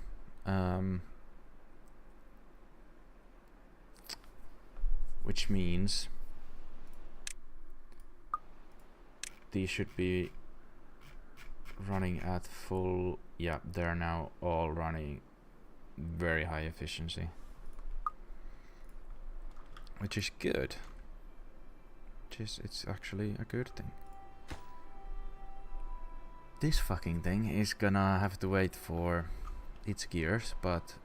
Which means these should be running at full. Yeah, they're now all running very high efficiency, which is good. It's actually a good thing. This fucking thing is gonna have to wait for its gears, but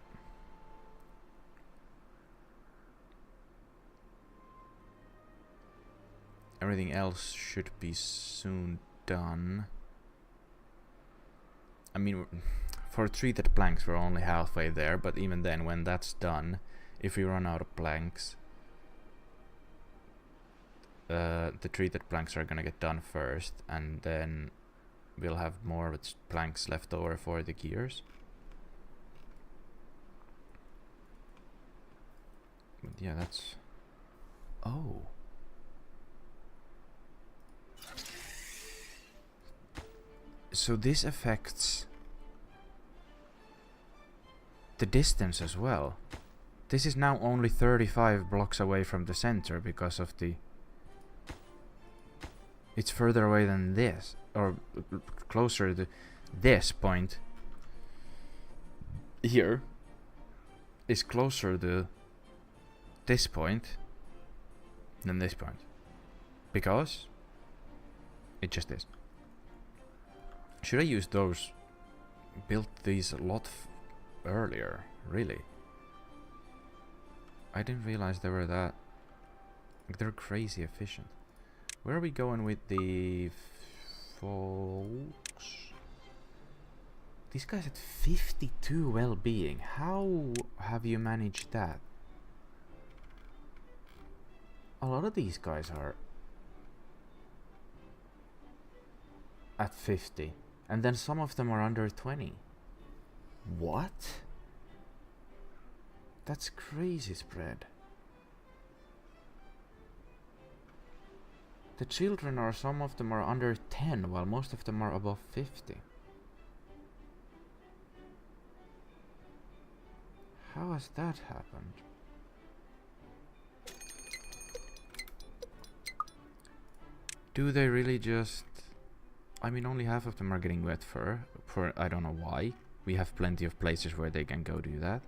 everything else should be soon done. I mean, for treated planks we're only halfway there, but even then, when that's done, if we run out of planks, the treated planks are gonna get done first, and then we'll have more planks left over for the gears. But yeah, that's... Oh. So this affects the distance as well. This is now only 35 blocks away from the center because of the... It's further away than this, or closer to this point here is closer to this point than this point, because it just is. Should I use those? Built these a lot earlier, really. I didn't realize they were that, like, they're crazy efficient. Where are we going with the folks? This guy's at 52 well-being. How have you managed that? A lot of these guys are at 50. And then some of them are under 20. What? That's crazy spread. The children are, some of them are under 10, while most of them are above 50. How has that happened? Do they really just... I mean, only half of them are getting wet fur, for I don't know why. We have plenty of places where they can go do that.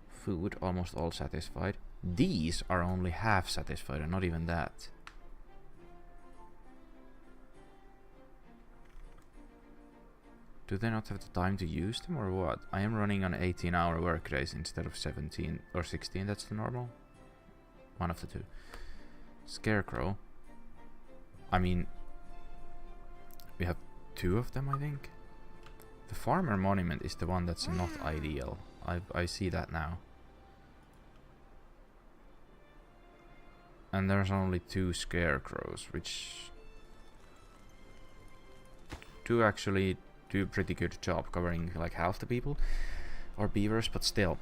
Food, almost all satisfied. These are only half satisfied, and not even that. Do they not have the time to use them, or what? I am running on 18-hour work days instead of 17 or 16, that's the normal? One of the two. Scarecrow. I mean, we have 2 of them, I think. The farmer monument is the one that's not ideal. I see that now. And there's only 2 scarecrows, which do actually do a pretty good job covering like half the people, or beavers, but still.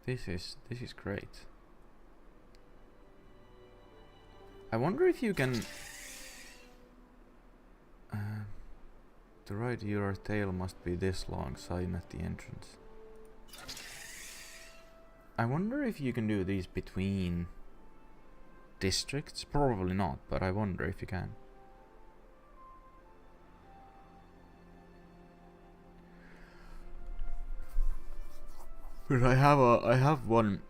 This is great. I wonder if you can to ride your tail must be this long, sign at the entrance. I wonder if you can do these between districts. Probably not, but I wonder if you can. But I have one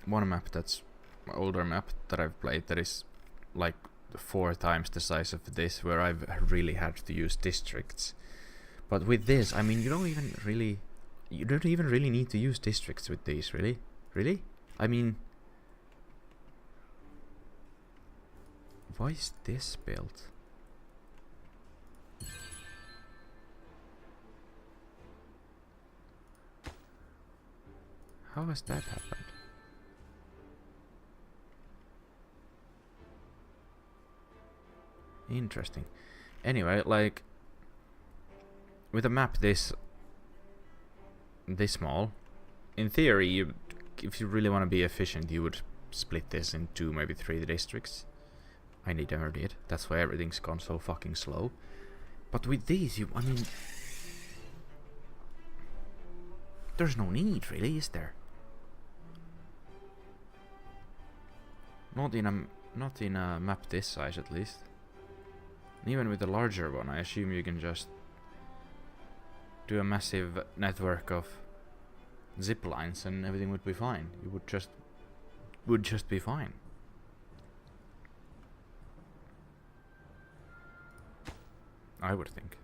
map that's an older map that I've played that is like 4 times the size of this, where I've really had to use districts. But with this, I mean, you don't even really need to use districts with these, really? Really? I mean, why is this built? How has that happened? Interesting. Anyway, like, with a map this small, in theory, if you really want to be efficient, you would split this in 2, maybe 3 districts. I never did. That's why everything's gone so fucking slow. But with these, I mean, there's no need, really, is there? Not in a map this size, at least. And even with a larger one, I assume you can just do a massive network of zip lines and everything would be fine. You would just be fine. I would think.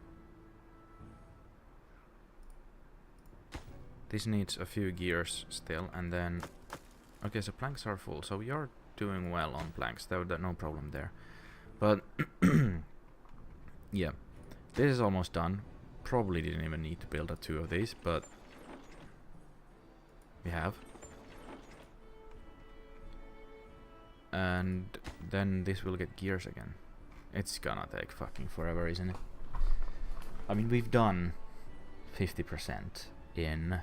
This needs a few gears still, and then... Okay, so planks are full, so we are doing well on planks. There's no problem there. But... yeah, this is almost done. Probably didn't even need to build 2 of these, but... we have. And then this will get gears again. It's gonna take fucking forever, isn't it? I mean, we've done 50% in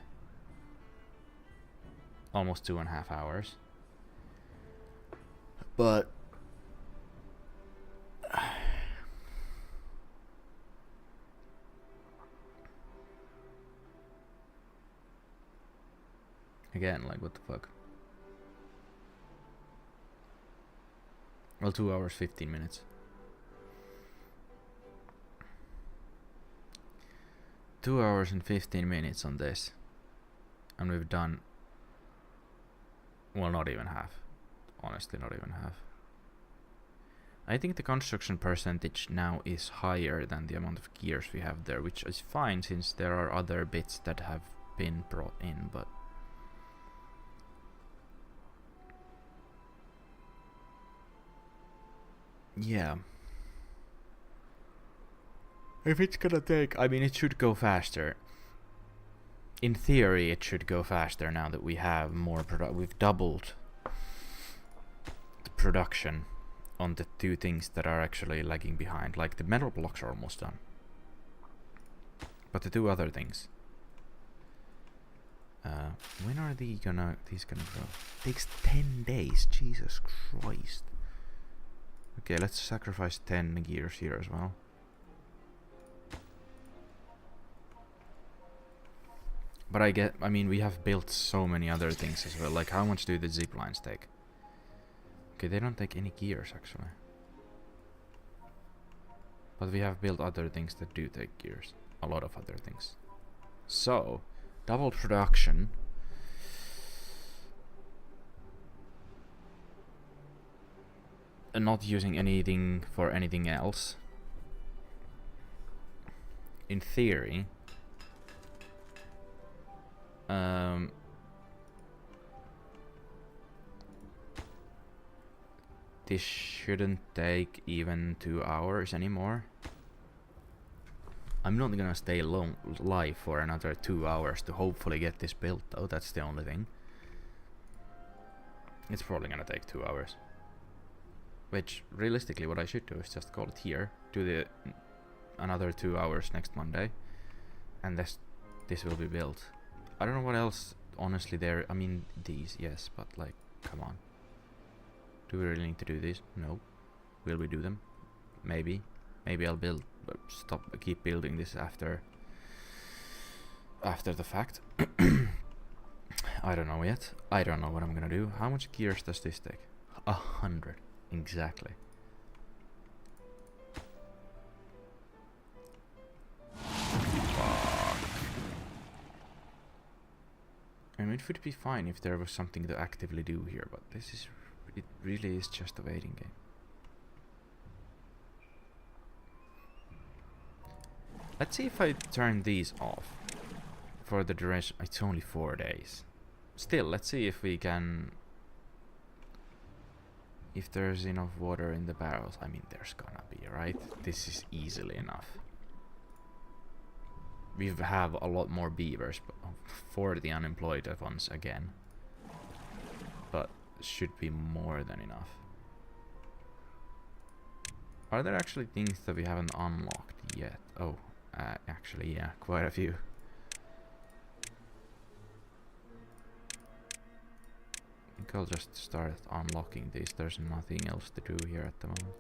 almost 2.5 hours. But again, like, what the fuck? Well, 2 hours, 15 minutes. 2 hours and 15 minutes on this. And we've done... well, not even half. Honestly, not even half. I think the construction percentage now is higher than the amount of gears we have there, which is fine since there are other bits that have been brought in, but... Yeah. If it's gonna take... I mean, it should go faster. In theory, it should go faster now that we have more we've doubled the production on the two things that are actually lagging behind. Like, the metal blocks are almost done. But the two other things... when are these gonna grow? Takes 10 days, Jesus Christ. Okay, let's sacrifice 10 gears here as well. But I mean, we have built so many other things as well. Like, how much do the zip lines take? Okay, they don't take any gears actually. But we have built other things that do take gears. A lot of other things. So, double production. And not using anything for anything else. In theory. This shouldn't take even 2 hours anymore. I'm not gonna stay live for another 2 hours to hopefully get this built though, that's the only thing. It's probably gonna take 2 hours. Which, realistically, what I should do is just call it here, do the another 2 hours next Monday, and this will be built. I don't know what else, honestly, there... I mean, these, yes, but, like, come on. Do we really need to do this? No. Will we do them? Maybe. Maybe I'll keep building this after the fact. I don't know yet. I don't know what I'm gonna do. How much gears does this take? 100. Exactly. I mean, it would be fine if there was something to actively do here, but it really is just a waiting game. Let's see if I turn these off for the duration. It's only 4 days. Still, let's see if we can... If there's enough water in the barrels. I mean, there's gonna be, right? This is easily enough. We have a lot more beavers for the unemployed ones again. But should be more than enough. Are there actually things that we haven't unlocked yet? Oh, actually, yeah, quite a few. I think I'll just start unlocking these. There's nothing else to do here at the moment.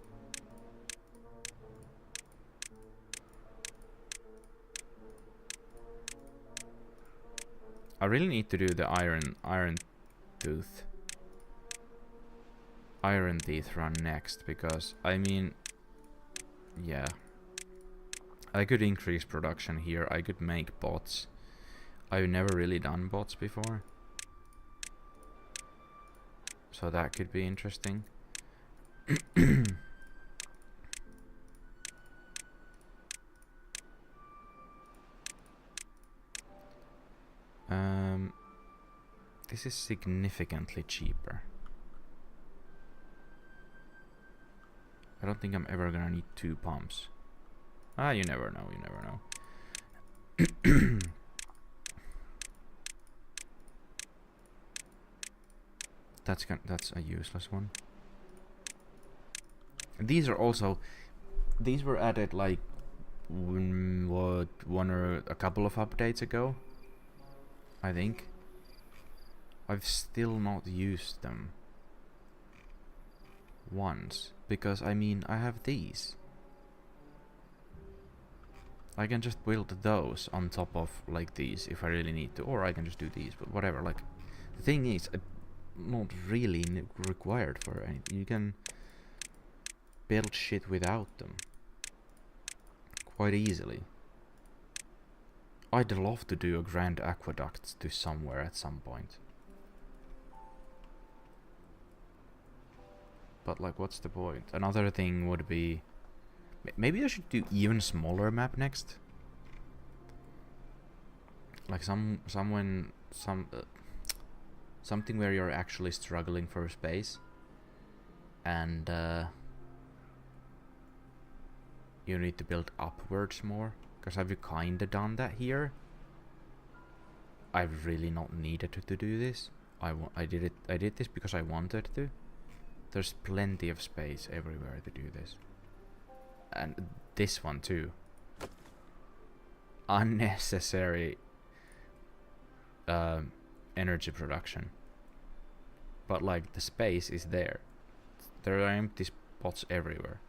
I really need to do the iron teeth run next, because I mean, yeah, I could increase production here. I could make bots. I've never really done bots before, so that could be interesting. This is significantly cheaper. I don't think I'm ever gonna need 2 pumps. Ah, you never know, you never know. That's a useless one. These are also... These were added like... what, one or a couple of updates ago? I think. I've still not used them once, because I mean, I have these. I can just build those on top of like these if I really need to, or I can just do these, but whatever. Like, the thing is, not really required for anything. You can build shit without them quite easily. I'd love to do a grand aqueduct to somewhere at some point. But like, what's the point? Another thing would be... Maybe I should do even smaller map next. Like something where you're actually struggling for space. And you need to build upwards more. Because I've kinda done that here. I've really not needed to do this. I did this because I wanted to. There's plenty of space everywhere to do this. And this one too. Unnecessary energy production. But like the space is there. There are empty spots everywhere.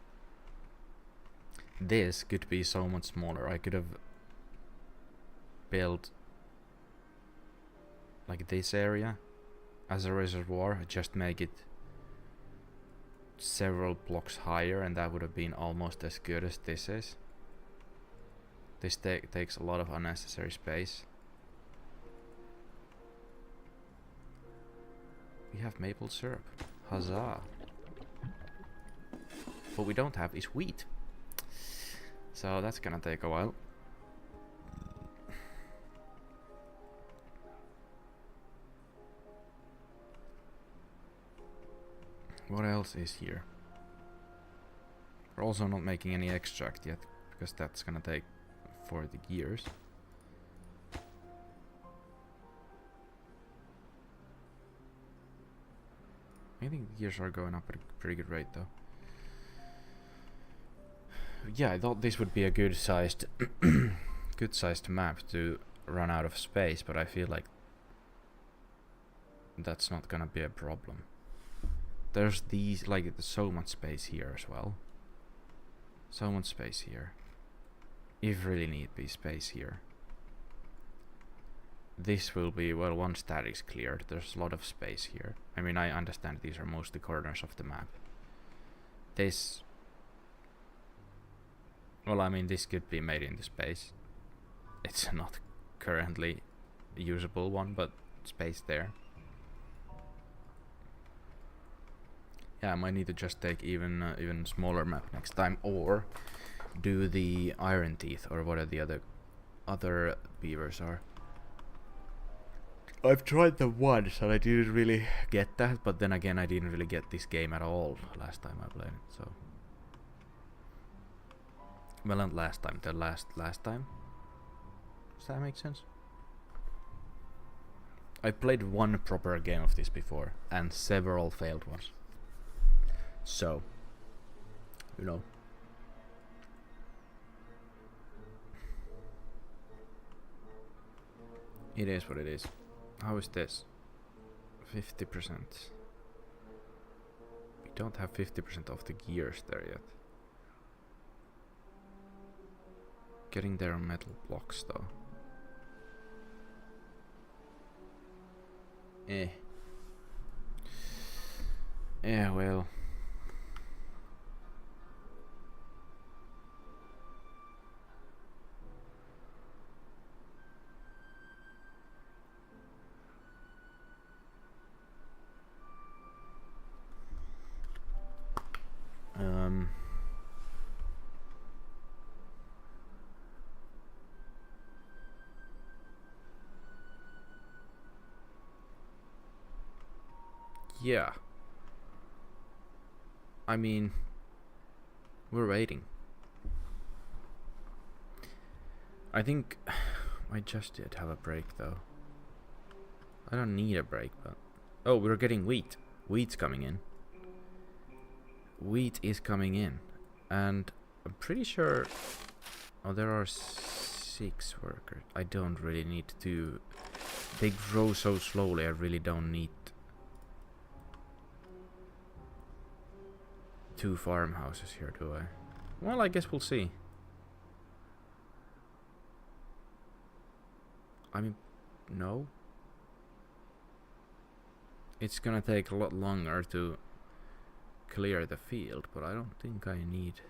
This could be so much smaller. I could have built like this area as a reservoir, just make it several blocks higher, and that would have been almost as good as this is. This takes a lot of unnecessary space. We have maple syrup. Huzzah! What we don't have is wheat. So that's gonna take a while. What else is here? We're also not making any extract yet, because that's gonna take 40 years. I think the gears are going up at a pretty good rate though. Yeah, I thought this would be a good sized map to run out of space, but I feel like that's not gonna be a problem. There's these, like, there's so much space here as well. So much space here. If really need be space here. This will be, well, once that is cleared, there's a lot of space here. I mean, I understand these are mostly corners of the map. This, well, I mean, this could be made into space. It's not currently a usable one, but space there. Yeah, I might need to just take even smaller map next time, or do the iron teeth, or what are the other beavers are. I've tried them once and I didn't really get that, but then again I didn't really get this game at all last time I played it, so. Well, not last time, the last time. Does that make sense? I played one proper game of this before, and several failed ones. So, you know. It is what it is. How is this? 50%. We don't have 50% of the gears there yet. Getting there on metal blocks though. Yeah, well. Yeah. I mean, we're waiting. I think I just did have a break though. I don't need a break, but... Oh, we're getting wheat. Wheat's coming in. Wheat is coming in. And I'm pretty sure... Oh, there are 6 workers. I don't really need to... They grow so slowly, I really don't need 2 farmhouses here, do I? Well, I guess we'll see. I mean, no. It's gonna take a lot longer to clear the field, but I don't think I need...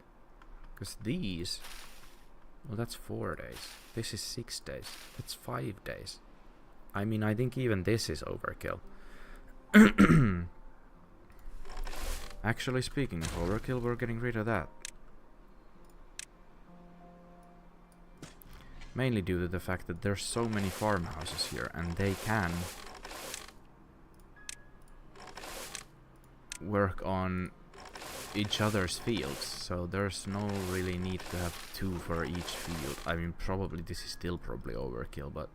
Because these... Well, that's 4 days. This is 6 days. That's 5 days. I mean, I think even this is overkill. Actually, speaking of overkill, we're getting rid of that. Mainly due to the fact that there's so many farmhouses here, and they can work on each other's fields, so there's no really need to have 2 for each field. I mean, probably this is still probably overkill, but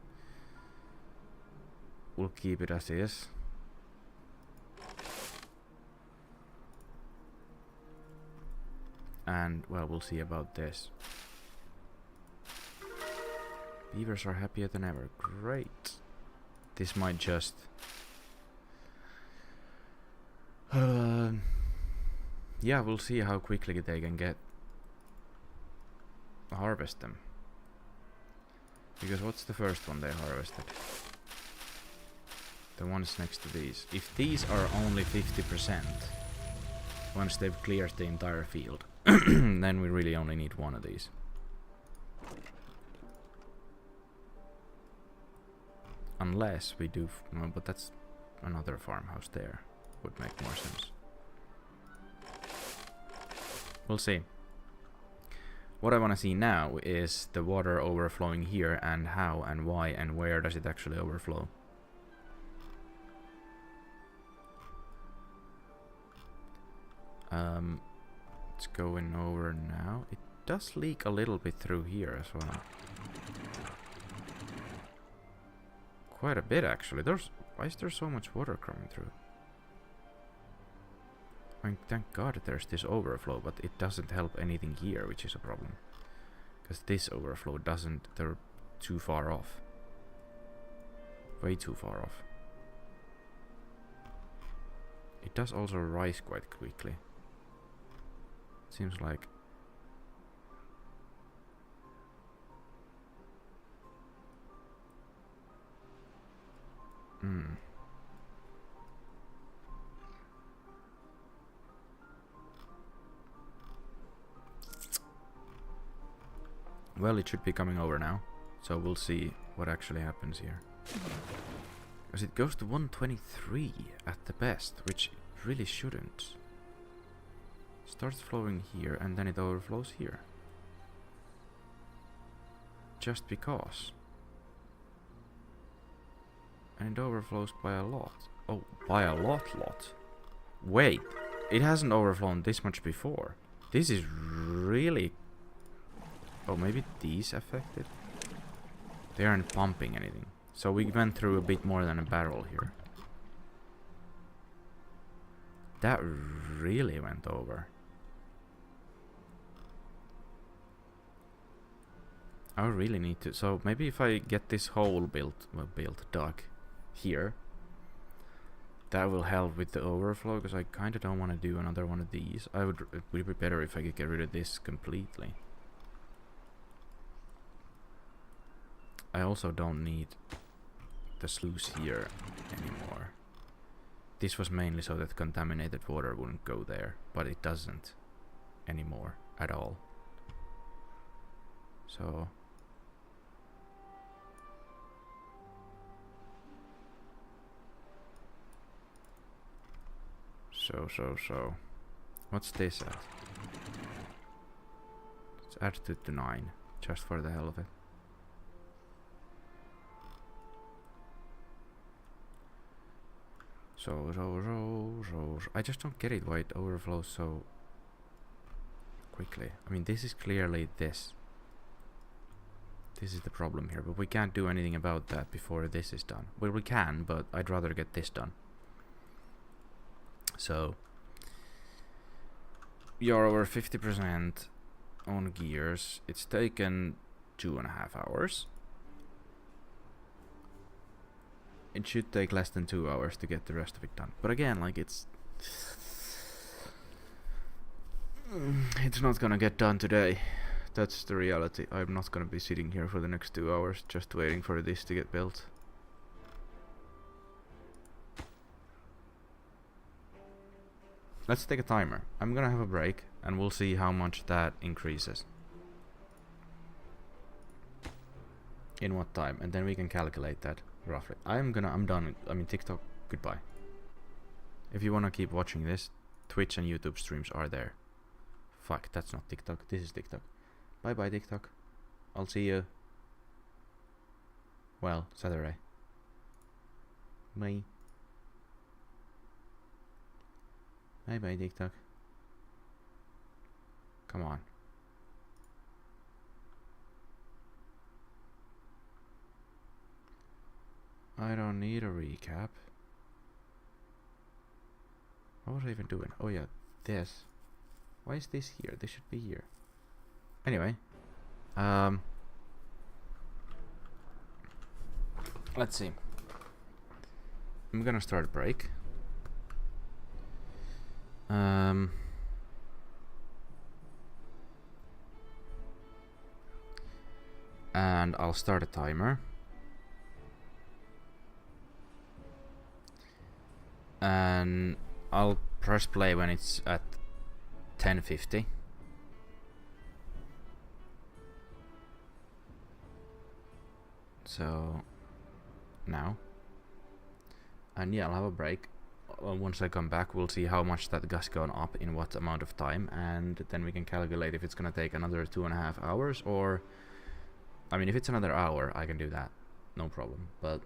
we'll keep it as is. And, well, we'll see about this. Beavers are happier than ever. Great. This might just... yeah, we'll see how quickly they can get... harvest them. Because what's the first one they harvested? The ones next to these. If these are only 50%, once they've cleared the entire field, then we really only need one of these. Unless we do... no, but that's another farmhouse there. Would make more sense. We'll see. What I want to see now is the water overflowing here, and how and why and where does it actually overflow. It's going over now. It does leak a little bit through here as well. Quite a bit actually. Why is there so much water coming through? I mean, thank God there's this overflow, but it doesn't help anything here, which is a problem. Because this overflow doesn't... they're too far off. Way too far off. It does also rise quite quickly. Seems like... Well, it should be coming over now, so we'll see what actually happens here. Because it goes to 123 at the best, which it really shouldn't. Starts flowing here and then it overflows here. Just because. And it overflows by a lot. Oh, by a lot. Wait, it hasn't overflown this much before. This is really... oh, maybe these affected? They aren't pumping anything. So we went through a bit more than a barrel here. That really went over. I really need to... so maybe if I get this hole dug here, that will help with the overflow, because I kind of don't want to do another one of these. It would be better if I could get rid of this completely. I also don't need the sluice here anymore. This was mainly so that contaminated water wouldn't go there, but it doesn't anymore at all. So... So... what's this at? Let's add it to 9, just for the hell of it. So... I just don't get it why it overflows so quickly. I mean, this is clearly this. This is the problem here, but we can't do anything about that before this is done. Well, we can, but I'd rather get this done. So... you're over 50% on gears. It's taken 2.5 hours. It should take less than 2 hours to get the rest of it done. But again, like, it's not gonna get done today. That's the reality. I'm not gonna be sitting here for the next 2 hours just waiting for this to get built. Let's take a timer. I'm gonna have a break and we'll see how much that increases. In what time, and then we can calculate that roughly. I'm done. I mean, TikTok, goodbye. If you wanna keep watching this, Twitch and YouTube streams are there. Fuck, that's not TikTok. This is TikTok. Bye bye, TikTok. I'll see you. Well, Saturday. Bye. Bye bye, TikTok. Come on. I don't need a recap. What was I even doing? Oh yeah, this. Why is this here? This should be here. Anyway. Let's see. I'm gonna start a break. And I'll start a timer. And I'll press play when it's at 10:50. So now. And yeah, I'll have a break. Once I come back, we'll see how much that has gone up in what amount of time, and then we can calculate if it's gonna take another 2.5 hours, or I mean, if it's another hour, I can do that, no problem. But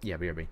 yeah, BRB.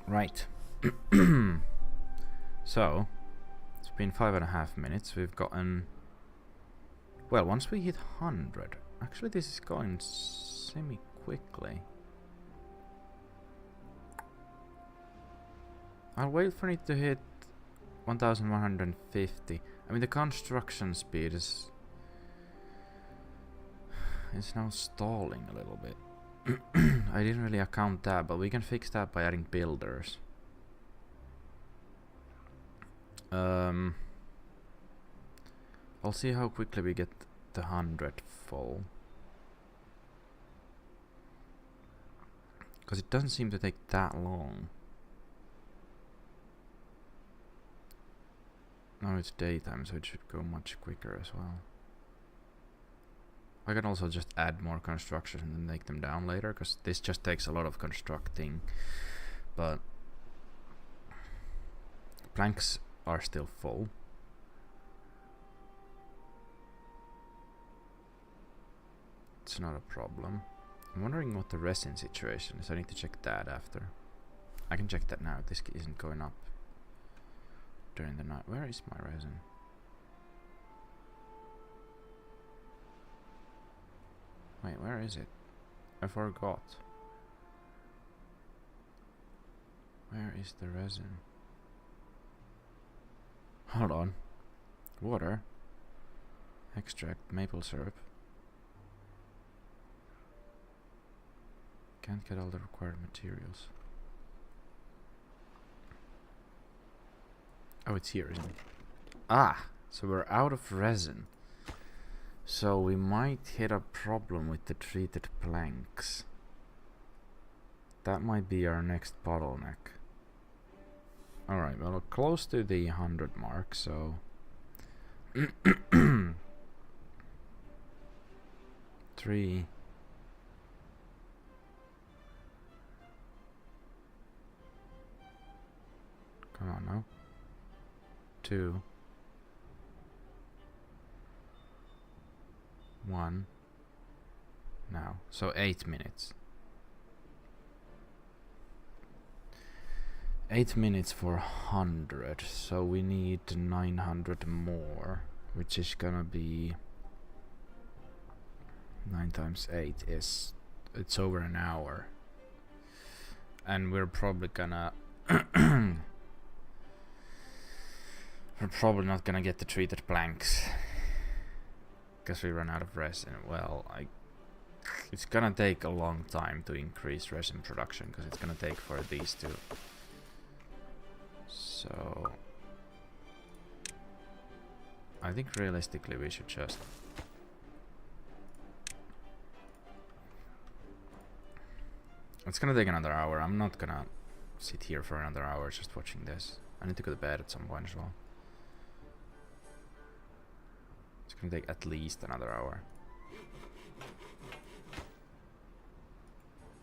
Right. So, it's been 5.5 minutes. We've gotten... Well, once we hit 100... Actually, this is going semi-quickly. I'll wait for it to hit 1150. I mean, the construction speed is... It's now stalling a little bit. I didn't really account that, but we can fix that by adding builders. I'll see how quickly we get the 100 full. Because it doesn't seem to take that long. Now it's daytime, so it should go much quicker as well. I can also just add more construction and then take them down later, because this just takes a lot of constructing. But planks are still full. It's not a problem. I'm wondering what the resin situation is. I need to check that after. I can check that now. This isn't going up during the night. Where is my resin? Wait, where is it? I forgot. Where is the resin? Hold on. Water. Extract. Maple syrup. Can't get all the required materials. Oh, it's here, isn't it? Ah! So we're out of resin. So we might hit a problem with the treated planks. That might be our next bottleneck. Alright, well, close to the 100 mark, so... 3... Come on now. 2... 1... Now. So 8 minutes. 8 minutes for 100, so we need 900 more, which is gonna be 9 times 8 is it's over an hour, and we're probably gonna we're probably not gonna get the treated planks because we run out of resin. Well, it's gonna take a long time to increase resin production because it's gonna take for these two. So I think realistically we should just it's gonna take another hour. I'm not gonna sit here for another hour just watching this. I need to go to bed at some point as well. It's gonna take at least another hour.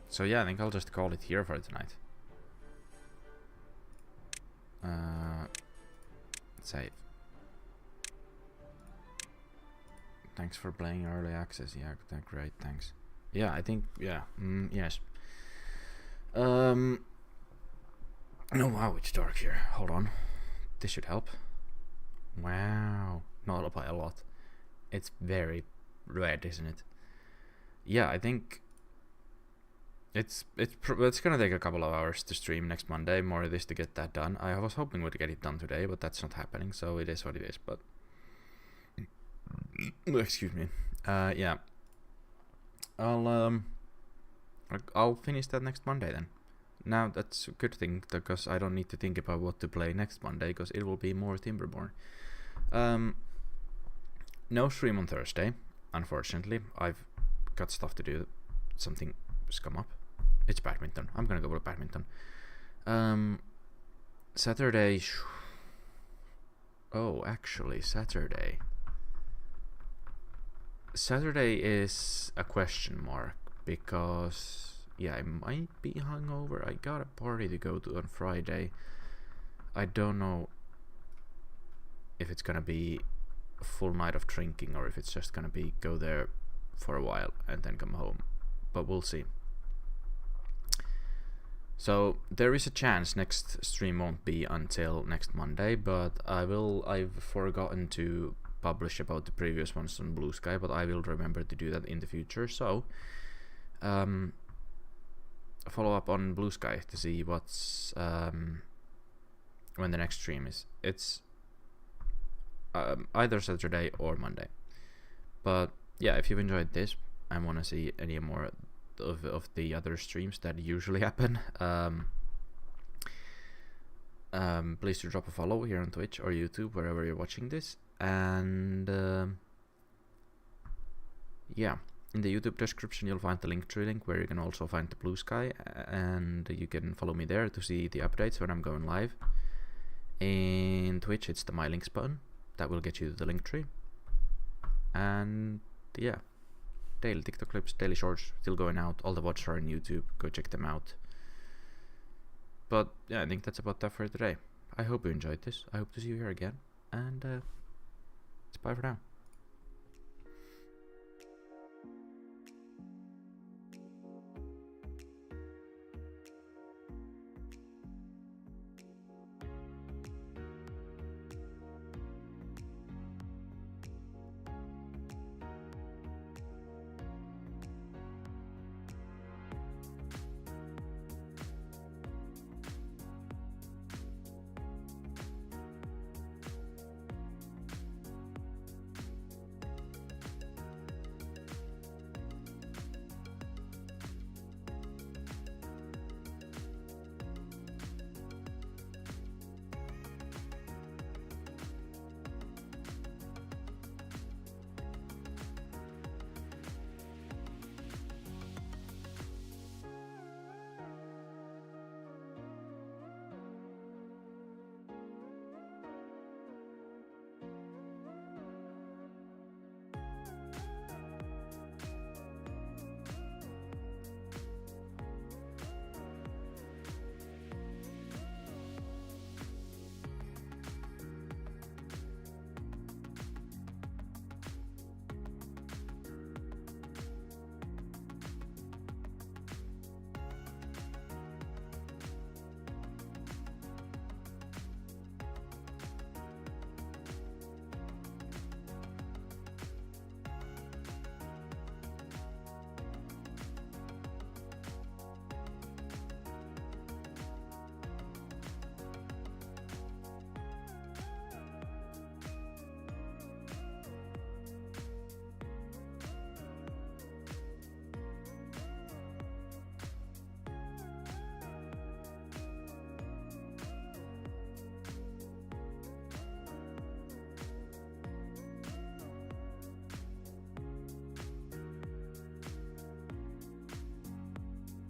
So yeah, I think I'll just call it here for tonight. Save. Thanks for playing early access. Yeah, great, thanks. Yeah, I think, yeah, yes. Oh wow, it's dark here. Hold on. This should help. Wow. Not by a lot. It's very red, isn't it? Yeah, I think it's gonna take a couple of hours to stream next Monday, more of this to get that done. I was hoping we'd get it done today, but that's not happening, so it is what it is, but excuse me. Yeah. I'll finish that next Monday then. Now that's a good thing, because I don't need to think about what to play next Monday, because it will be more Timberborn. No stream on Thursday, unfortunately. I've got stuff to do. Something has come up. It's badminton. I'm gonna go with badminton. Saturday. Oh, actually, Saturday. Saturday is a question mark because yeah, I might be hungover. I got a party to go to on Friday. I don't know if it's gonna be a full night of drinking or if it's just gonna be go there for a while and then come home. But we'll see. So there is a chance next stream won't be until next Monday, but I've forgotten to publish about the previous ones on Blue Sky, but I will remember to do that in the future. So follow up on Blue Sky to see what's when the next stream is. It's either Saturday or Monday. But yeah, if you've enjoyed this and want to see any more of the other streams that usually happen, please do drop a follow here on Twitch or YouTube, wherever you're watching this. And yeah, in the YouTube description you'll find the linktr link where you can also find the Blue Sky, and you can follow me there to see the updates when I'm going live. In Twitch it's the my links button that will get you to the linktree. And yeah, daily TikTok clips, daily shorts still going out. All the VODs are on YouTube, go check them out. But yeah, I think that's about that for today. I hope you enjoyed this. I hope to see you here again, and it's bye for now.